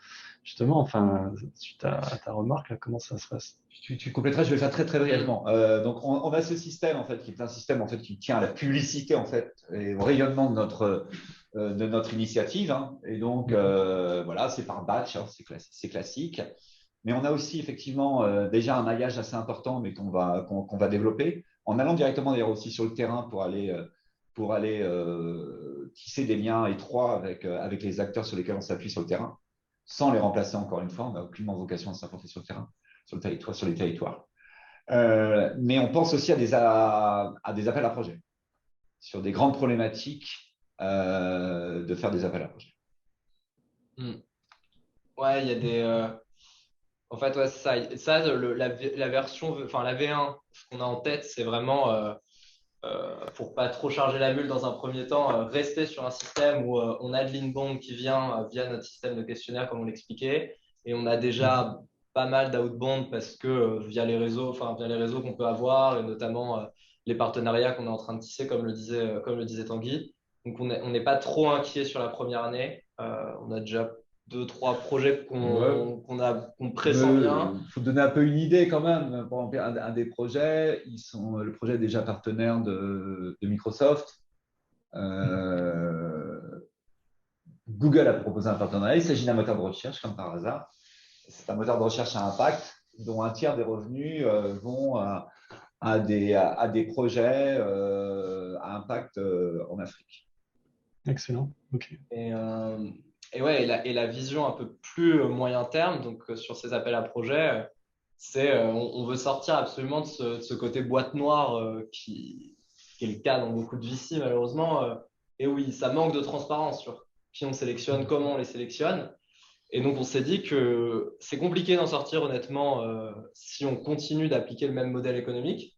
Justement, enfin, suite à ta remarque, là, comment ça se passe? Tu compléteras, je vais le faire très très brièvement. Donc, on a ce système en fait, qui est un système en fait, qui tient à la publicité en fait, et au rayonnement de notre initiative. Hein. Et donc, voilà, c'est par batch, hein, c'est classique. Mais on a aussi effectivement déjà un maillage assez important, mais qu'on va développer en allant directement d'ailleurs aussi sur le terrain pour aller tisser des liens étroits avec les acteurs sur lesquels on s'appuie sur le terrain, sans les remplacer encore une fois. On n'a aucunement vocation à s'implanter sur le terrain, sur les territoires. Mais on pense aussi à des appels à projets sur des grandes problématiques, de faire des appels à projets. Ouais, il y a des. En fait, ouais, c'est ça. La version, enfin la V1, ce qu'on a en tête, c'est vraiment pour pas trop charger la mule dans un premier temps, rester sur un système où on a de l'inbound qui vient via notre système de questionnaire, comme on l'expliquait, et on a déjà pas mal d'outbound parce que via les réseaux qu'on peut avoir, et notamment les partenariats qu'on est en train de tisser, comme le disait Tanguy. Donc, on n'est pas trop inquiet sur la première année. On a déjà 2-3 projets qu'on pressent bien. Il faut donner un peu une idée quand même. Par exemple, un des projets, le projet est déjà partenaire de Microsoft. Google a proposé un partenariat. Il s'agit d'un moteur de recherche, comme par hasard. C'est un moteur de recherche à impact dont un tiers des revenus vont à des projets à impact en Afrique. Excellent. OK. Et la vision un peu plus moyen terme, donc sur ces appels à projets, c'est on veut sortir absolument de ce côté boîte noire qui est le cas dans beaucoup de VC malheureusement. Et oui, ça manque de transparence sur qui on sélectionne, comment on les sélectionne. Et donc on s'est dit que c'est compliqué d'en sortir honnêtement si on continue d'appliquer le même modèle économique.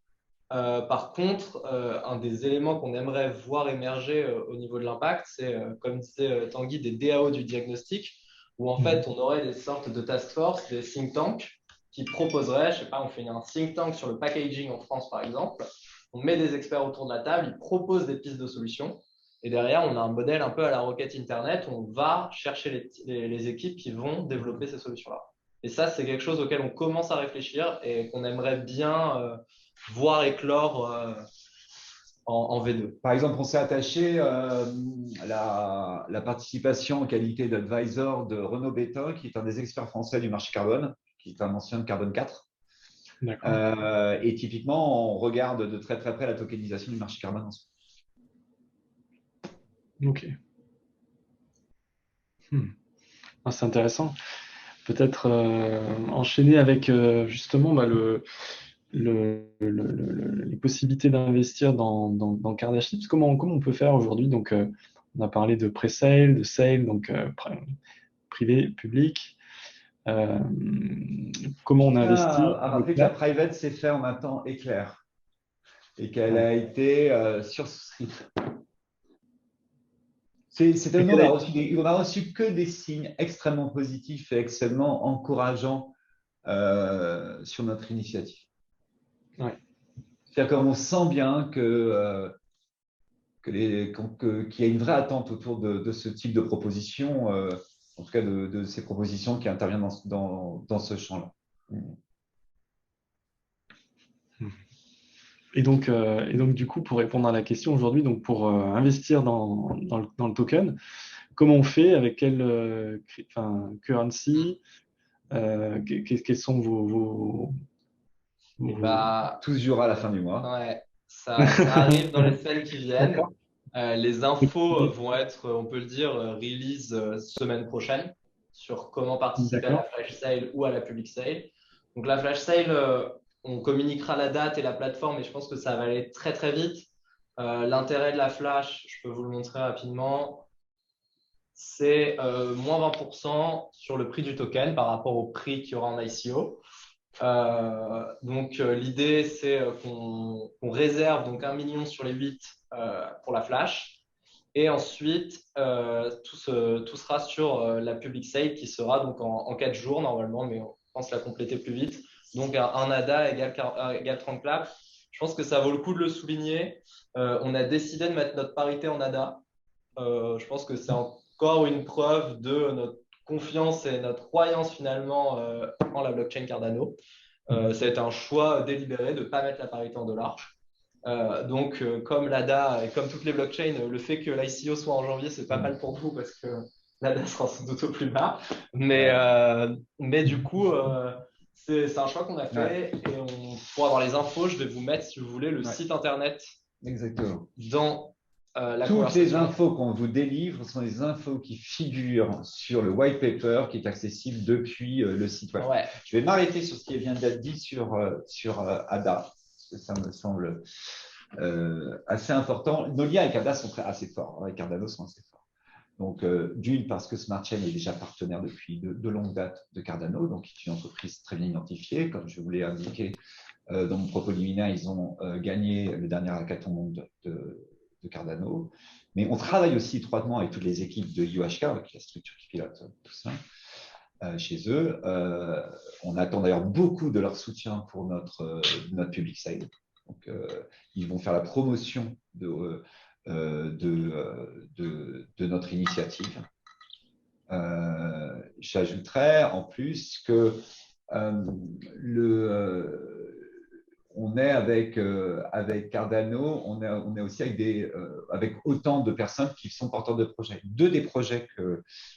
Par contre, un des éléments qu'on aimerait voir émerger au niveau de l'impact, c'est, comme disait Tanguy, des DAO du diagnostic, où en fait, on aurait des sortes de task force, des think tanks, qui proposeraient, je sais pas, on fait un think tank sur le packaging en France, par exemple, on met des experts autour de la table, ils proposent des pistes de solutions, et derrière, on a un modèle un peu à la Rocket Internet, où on va chercher les équipes qui vont développer ces solutions-là. Et ça, c'est quelque chose auquel on commence à réfléchir et qu'on aimerait bien voir éclore en V2. Par exemple, on s'est attaché la participation en qualité d'advisor de Renaud Bétain, qui est un des experts français du marché carbone, qui est un ancien de Carbone 4. Et typiquement, on regarde de très très près la tokenisation du marché carbone en ce moment. OK. C'est intéressant. Peut-être enchaîner avec justement les possibilités d'investir dans Kardashift. Comment on peut faire aujourd'hui? Donc, on a parlé de pre-sale, de sale, donc privé, public. Comment on investit? À rappeler que la private s'est fait en un temps éclair et qu'elle a été sursouscrite. On n'a reçu que des signes extrêmement positifs et extrêmement encourageants sur notre initiative. Ouais. C'est-à-dire qu'on sent bien qu'il y a une vraie attente autour de ce type de proposition, en tout cas de ces propositions qui interviennent dans ce champ-là. Et donc, du coup, pour répondre à la question aujourd'hui, donc pour investir dans le token, comment on fait, avec quelle currency, quels sont vos tous jours à la fin du mois. Ouais, ça arrive dans les semaines qui viennent. Les infos vont être, on peut le dire, release semaine prochaine sur comment participer à la flash sale ou à la public sale. Donc la flash sale, on communiquera la date et la plateforme, et je pense que ça va aller très très vite. L'intérêt de la flash, je peux vous le montrer rapidement, c'est moins 20% sur le prix du token par rapport au prix qu'il y aura en ICO. Donc l'idée, c'est qu'on réserve donc 1 million sur les 8 pour la flash, et ensuite tout sera sur la public sale qui sera donc en 4 jours normalement, mais on pense la compléter plus vite. Donc un ADA égale 30 claps. Je pense que ça vaut le coup de le souligner. On a décidé de mettre notre parité en ADA. Je pense que c'est encore une preuve de notre confiance et notre croyance finalement en la blockchain Cardano. Ça a été un choix délibéré de ne pas mettre la parité en dollars. Donc, comme l'ADA et comme toutes les blockchains, le fait que l'ICO soit en janvier, c'est pas mal pour nous parce que l'ADA sera sans doute au plus bas. Mais du coup, c'est un choix qu'on a fait et pour avoir les infos, je vais vous mettre, si vous voulez, le site internet Exactement. dans la Toutes conversation. les infos qu'on vous délivre sont les infos qui figurent sur le white paper qui est accessible depuis le site web. Ouais. Je vais m'arrêter sur ce qui vient d'être dit sur ADA, parce que ça me semble assez important. Nos liens avec ADA sont assez forts, avec Cardano sont assez forts. Donc, d'une, parce que Smart Chain est déjà partenaire depuis de longue date de Cardano, donc c'est une entreprise très bien identifiée. Comme je vous l'ai indiqué dans mon propos liminaire, ils ont gagné le dernier hackathon monde de Cardano. Mais on travaille aussi étroitement avec toutes les équipes de UHK, avec la structure qui pilote tout ça, chez eux. On attend d'ailleurs beaucoup de leur soutien pour notre public side. Donc, ils vont faire la promotion de notre initiative. J'ajouterais en plus que on est avec Cardano, on est aussi avec autant de personnes qui sont porteurs de projets. Deux des projets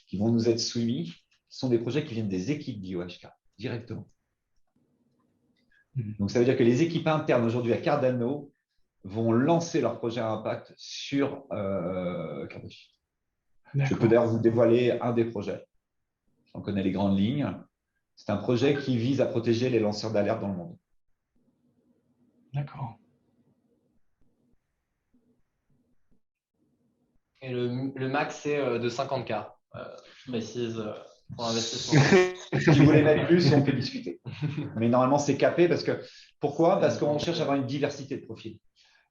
qui vont nous être soumis sont des projets qui viennent des équipes d'IOHK directement. Donc, ça veut dire que les équipes internes aujourd'hui à Cardano vont lancer leur projet à impact sur Cardano. Je peux d'ailleurs vous dévoiler un des projets. On connaît les grandes lignes. C'est un projet qui vise à protéger les lanceurs d'alerte dans le monde. D'accord. Et le max, c'est de 50K. Je précise pour l'investissement. Si vous voulez mettre plus, on peut discuter. Mais normalement, c'est capé parce que. Pourquoi? Parce qu'on cherche à avoir une diversité de profils.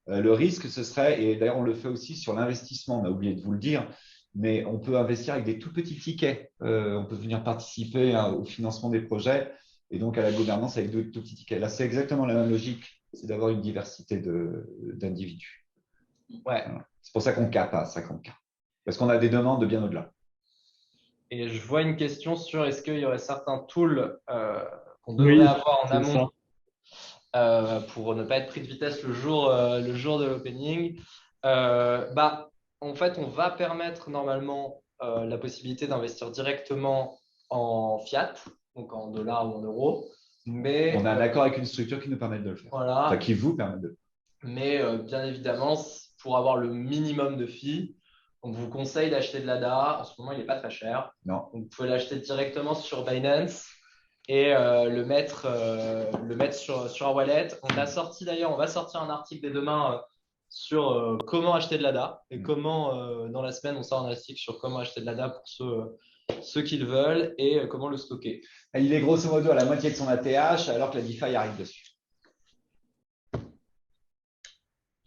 Le risque, ce serait, et d'ailleurs, on le fait aussi sur l'investissement, on a oublié de vous le dire, mais on peut investir avec des tout petits tickets. On peut venir participer au financement des projets et donc à la gouvernance avec de tout petits tickets. Là, c'est exactement la même logique, c'est d'avoir une diversité d'individus. Ouais. Voilà. C'est pour ça qu'on cap à 50K. Parce qu'on a des demandes de bien au-delà. Et je vois une question sur est-ce qu'il y aurait certains tools qu'on devrait avoir en amont pour ne pas être pris de vitesse le jour de l'opening. En fait, on va permettre normalement la possibilité d'investir directement en fiat, donc en dollars ou en euros. Mais, on a un accord avec une structure qui nous permet de le faire. Voilà. Enfin, qui vous permet de le faire. Mais bien évidemment, pour avoir le minimum de fees, on vous conseille d'acheter de l'ADA. En ce moment, il n'est pas très cher. Non. Donc, vous pouvez l'acheter directement sur Binance et le mettre sur un wallet. On va sortir un article dès demain sur comment acheter de l'ADA et comment, dans la semaine, on sort un article sur comment acheter de l'ADA pour ceux qui le veulent et comment le stocker. Il est grosso modo à la moitié de son ATH alors que la DeFi arrive dessus.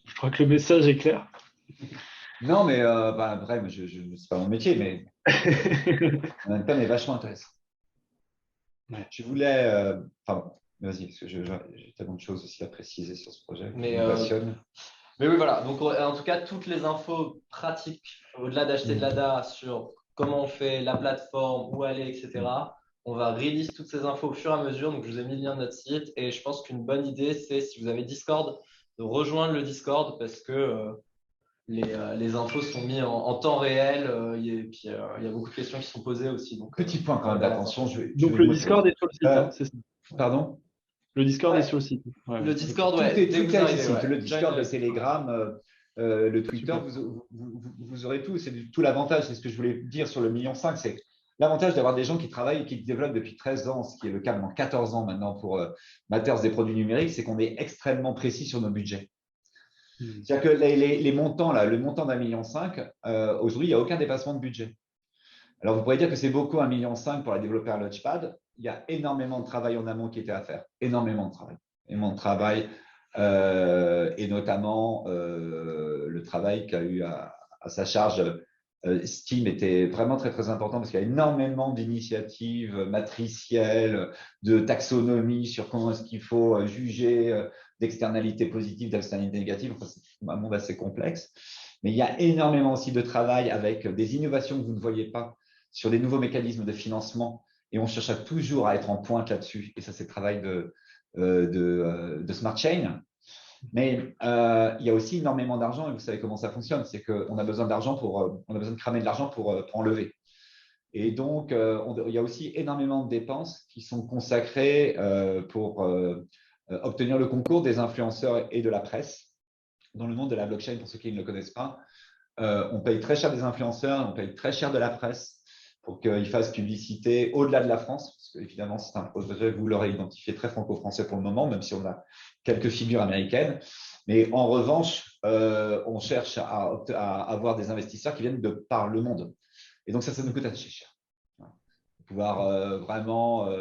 Je crois que le message est clair. Non, mais bref, c'est pas mon métier, mais en même temps, il est vachement intéressant. Ouais. Je voulais. Vas-y, parce que j'ai tellement de choses aussi à préciser sur ce projet. Mais oui, voilà. Donc, en tout cas, toutes les infos pratiques, au-delà d'acheter de l'ADA sur comment on fait, la plateforme, où aller, etc., on va release toutes ces infos au fur et à mesure. Donc, je vous ai mis le lien de notre site. Et je pense qu'une bonne idée, c'est si vous avez Discord, de rejoindre le Discord parce que les infos sont mises en temps réel et puis il y a beaucoup de questions qui sont posées aussi. Donc, petit point quand même d'attention. Donc le Discord est sur le site, c'est ça. Pardon? Le Discord est sur le site. Ouais. Le Discord, tout est accessible. Ouais. Le Discord, le Telegram, le Twitter, vous aurez tout. C'est tout l'avantage. C'est ce que je voulais dire sur le 1,5 million. C'est l'avantage d'avoir des gens qui travaillent et qui développent depuis 13 ans, ce qui est le cas dans 14 ans maintenant pour Matters des produits numériques, c'est qu'on est extrêmement précis sur nos budgets. C'est-à-dire que les montants, là, le montant d'1,5 million, aujourd'hui, il n'y a aucun dépassement de budget. Alors, vous pourriez dire que c'est beaucoup 1,5 million pour les développeurs Launchpad. Il y a énormément de travail en amont qui était à faire. Énormément de travail. Et notamment le travail qu'a eu à sa charge Steam était vraiment très, très important parce qu'il y a énormément d'initiatives matricielles, de taxonomie sur comment est-ce qu'il faut juger d'externalités positives, d'externalités négatives. Enfin, c'est un monde assez complexe. Mais il y a énormément aussi de travail avec des innovations que vous ne voyez pas sur des nouveaux mécanismes de financement. Et on cherche toujours à être en pointe là-dessus. Et ça, c'est le travail de Smart Chain. Mais il y a aussi énormément d'argent et vous savez comment ça fonctionne, c'est qu'on a besoin d'argent on a besoin de cramer de l'argent pour en lever. Et donc, il y a aussi énormément de dépenses qui sont consacrées pour obtenir le concours des influenceurs et de la presse. Dans le monde de la blockchain, pour ceux qui ne le connaissent pas, on paye très cher des influenceurs, on paye très cher de la presse pour qu'ils fassent publicité au-delà de la France, parce qu'évidemment, c'est un projet, vous l'aurez identifié, très franco-français pour le moment, même si on a quelques figures américaines. Mais en revanche, on cherche à avoir des investisseurs qui viennent de par le monde. Et donc, ça nous coûte assez cher. Pouvoir vraiment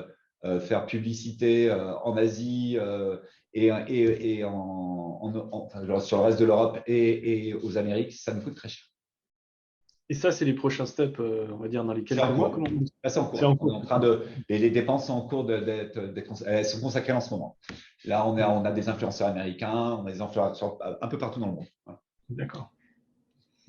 faire publicité en Asie et enfin, sur le reste de l'Europe et aux Amériques, ça nous coûte très cher. Et ça, c'est les prochains steps, on va dire, dans les quelques mois. C'est en cours. On est en train les dépenses sont en cours elles sont consacrées en ce moment. Là, on a des influenceurs américains, on a des influenceurs un peu partout dans le monde. Voilà. D'accord.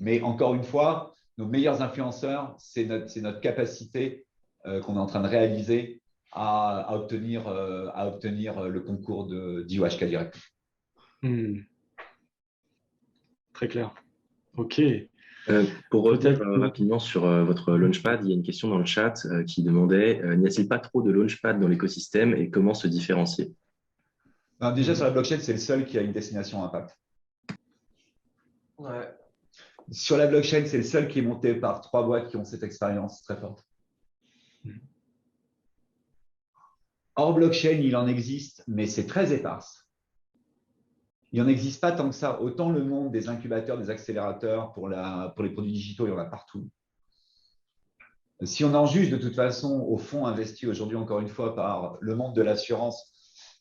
Mais encore une fois, nos meilleurs influenceurs, c'est notre capacité qu'on est en train de réaliser à obtenir le concours d'IOHK direct. Très clair. OK. Pour revenir rapidement sur votre Launchpad, il y a une question dans le chat qui demandait n'y a-t-il pas trop de Launchpad dans l'écosystème et comment se différencier? Déjà, sur la blockchain, c'est le seul qui a une destination impact. Ouais. Sur la blockchain, c'est le seul qui est monté par 3 boîtes qui ont cette expérience très forte. Hors blockchain, il en existe, mais c'est très éparse. Il n'en existe pas tant que ça. Autant le monde des incubateurs, des accélérateurs pour les produits digitaux, il y en a partout. Si on en juge de toute façon au fonds investis aujourd'hui, encore une fois, par le monde de l'assurance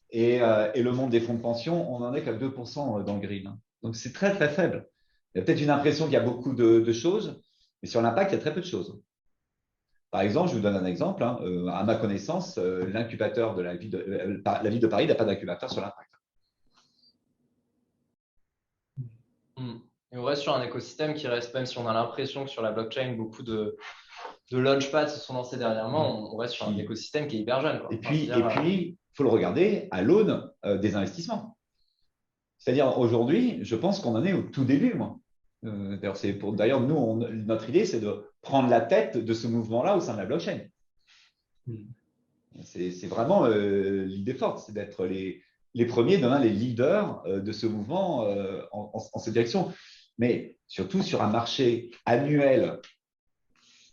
et le monde des fonds de pension, on n'en est qu'à 2% dans le green. Donc, c'est très, très faible. Il y a peut-être une impression qu'il y a beaucoup de choses, mais sur l'impact, il y a très peu de choses. Par exemple, je vous donne un exemple. À ma connaissance, l'incubateur de la ville de Paris n'a pas d'incubateur sur l'impact. Et on reste sur un écosystème qui reste, même si on a l'impression que sur la blockchain, beaucoup de launchpads se sont lancés dernièrement, on reste sur un écosystème qui est hyper jeune. Quoi. Et puis, il faut le regarder à l'aune des investissements. C'est-à-dire, aujourd'hui, je pense qu'on en est au tout début, moi. D'ailleurs, nous, notre idée, c'est de prendre la tête de ce mouvement-là au sein de la blockchain. C'est vraiment l'idée forte, c'est d'être les premiers, demain, les leaders de ce mouvement en cette direction. Mais surtout sur un marché annuel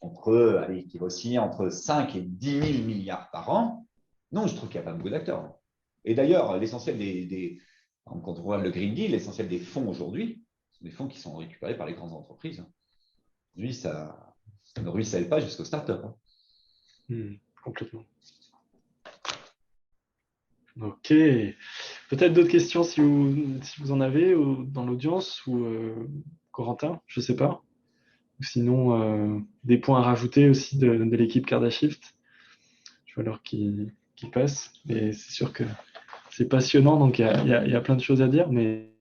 qui va osciller entre 5 et 10 000 milliards par an, non, je trouve qu'il n'y a pas beaucoup d'acteurs. Et d'ailleurs, l'essentiel quand on voit le Green Deal, l'essentiel des fonds aujourd'hui, sont des fonds qui sont récupérés par les grandes entreprises. Lui, ça ne ruisselle pas jusqu'aux startups. Complètement. Ok. Peut-être d'autres questions si vous en avez dans l'audience ou Corentin, je ne sais pas. Ou sinon, des points à rajouter aussi de l'équipe Cardashift. Je vois l'heure qui passe. Et c'est sûr que c'est passionnant, donc il y a plein de choses à dire, mais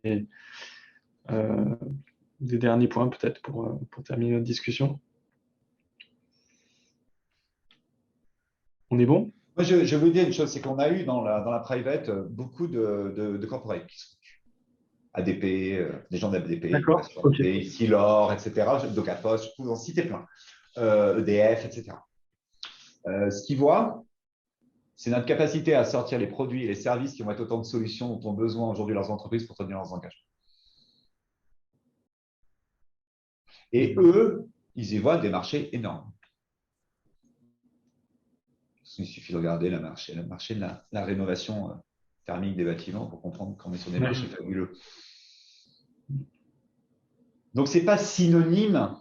des derniers points peut-être pour terminer notre discussion. On est bon? Moi, je vous dis une chose, c'est qu'on a eu dans la private beaucoup de corporates qui sont venus. ADP, des gens d'ADP, okay. Silor, etc. Docapos, je peux en citer plein. EDF, etc. Ce qu'ils voient, c'est notre capacité à sortir les produits et les services qui vont être autant de solutions dont ont besoin aujourd'hui leurs entreprises pour tenir leurs engagements. Et eux, ils y voient des marchés énormes. Il suffit de regarder le marché de la rénovation thermique des bâtiments pour comprendre qu'on est sur des marchés fabuleux. Donc, ce n'est pas synonyme.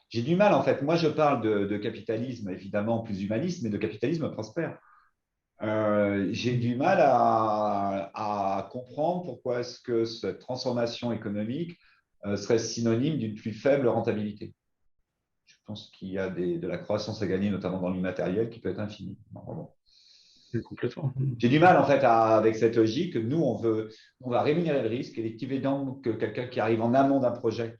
J'ai du mal, en fait. Moi, je parle de capitalisme, évidemment, plus humaniste, mais de capitalisme prospère. J'ai du mal à comprendre pourquoi est-ce que cette transformation économique serait synonyme d'une plus faible rentabilité. pense qu'il y a de la croissance à gagner, notamment dans l'immatériel, qui peut être infinie. Normalement. Complètement. J'ai du mal en fait avec cette logique. Nous, on va rémunérer le risque. Et il est évident que quelqu'un qui arrive en amont d'un projet,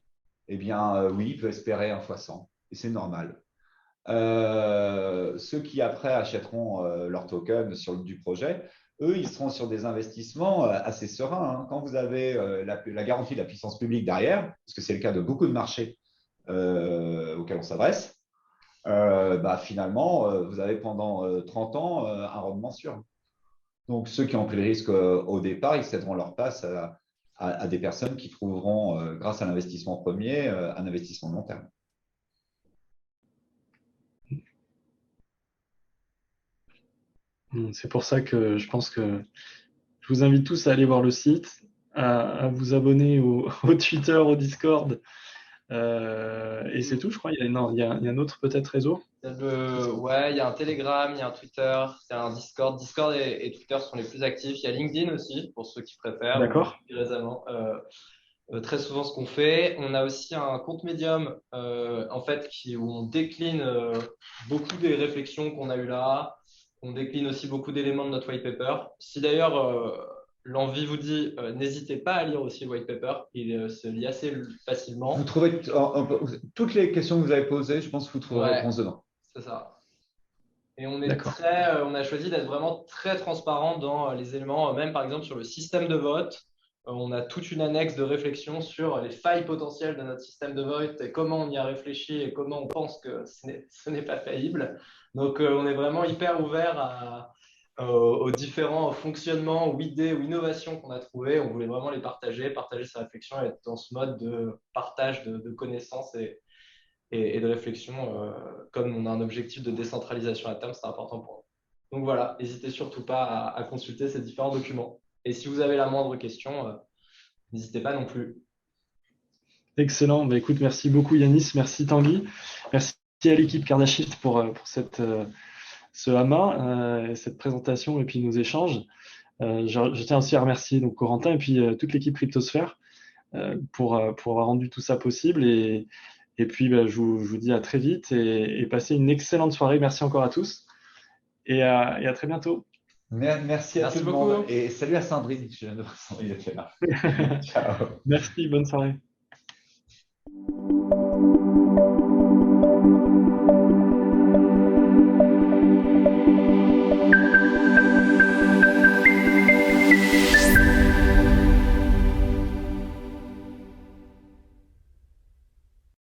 eh bien, oui, il peut espérer un fois 100. Et c'est normal. Ceux qui après achèteront leur token du projet, eux, ils seront sur des investissements assez sereins. Hein. Quand vous avez la garantie de la puissance publique derrière, parce que c'est le cas de beaucoup de marchés auxquels on s'adresse, finalement, vous avez pendant 30 ans un rendement sûr. Donc, ceux qui ont pris le risque au départ, ils céderont leur place à des personnes qui trouveront, grâce à l'investissement premier, un investissement long terme. C'est pour ça que je pense que je vous invite tous à aller voir le site, à vous abonner au Twitter, au Discord. Et c'est tout, je crois. Il y a un autre peut-être réseau. Ouais, il y a un Telegram, il y a un Twitter, il y a un Discord. Discord et Twitter sont les plus actifs. Il y a LinkedIn aussi, pour ceux qui préfèrent. D'accord. Récemment. Très souvent, ce qu'on fait. On a aussi un compte Medium, en fait, où on décline beaucoup des réflexions qu'on a eues là. On décline aussi beaucoup d'éléments de notre white paper. Si d'ailleurs l'envie vous dit, n'hésitez pas à lire aussi le white paper. Il se lit assez facilement. Vous trouvez toutes les questions que vous avez posées, je pense que vous trouverez réponse dedans. C'est ça. Et on a choisi d'être vraiment très transparent dans les éléments, même par exemple sur le système de vote. On a toute une annexe de réflexion sur les failles potentielles de notre système de vote et comment on y a réfléchi et comment on pense que ce n'est pas faillible. Donc, on est vraiment hyper ouvert aux différents fonctionnements ou idées ou innovations qu'on a trouvées. On voulait vraiment les partager ces réflexions et être dans ce mode de partage de connaissances et de réflexion. Comme on a un objectif de décentralisation à terme, c'est important pour nous. Donc voilà, n'hésitez surtout pas à consulter ces différents documents. Et si vous avez la moindre question, n'hésitez pas non plus. Excellent. Écoute, merci beaucoup Yanis, merci Tanguy, merci à l'équipe Cardashift pour ce AMA, cette présentation et puis nos échanges. Je tiens aussi à remercier donc Corentin et puis toute l'équipe Cryptosphère pour avoir rendu tout ça possible. Et puis, je vous dis à très vite et passez une excellente soirée. Merci encore à tous et à très bientôt. Merci à tout le monde. Et salut à Sandrine. Je viens de voir Sandrine était là. Ciao. Merci, bonne soirée.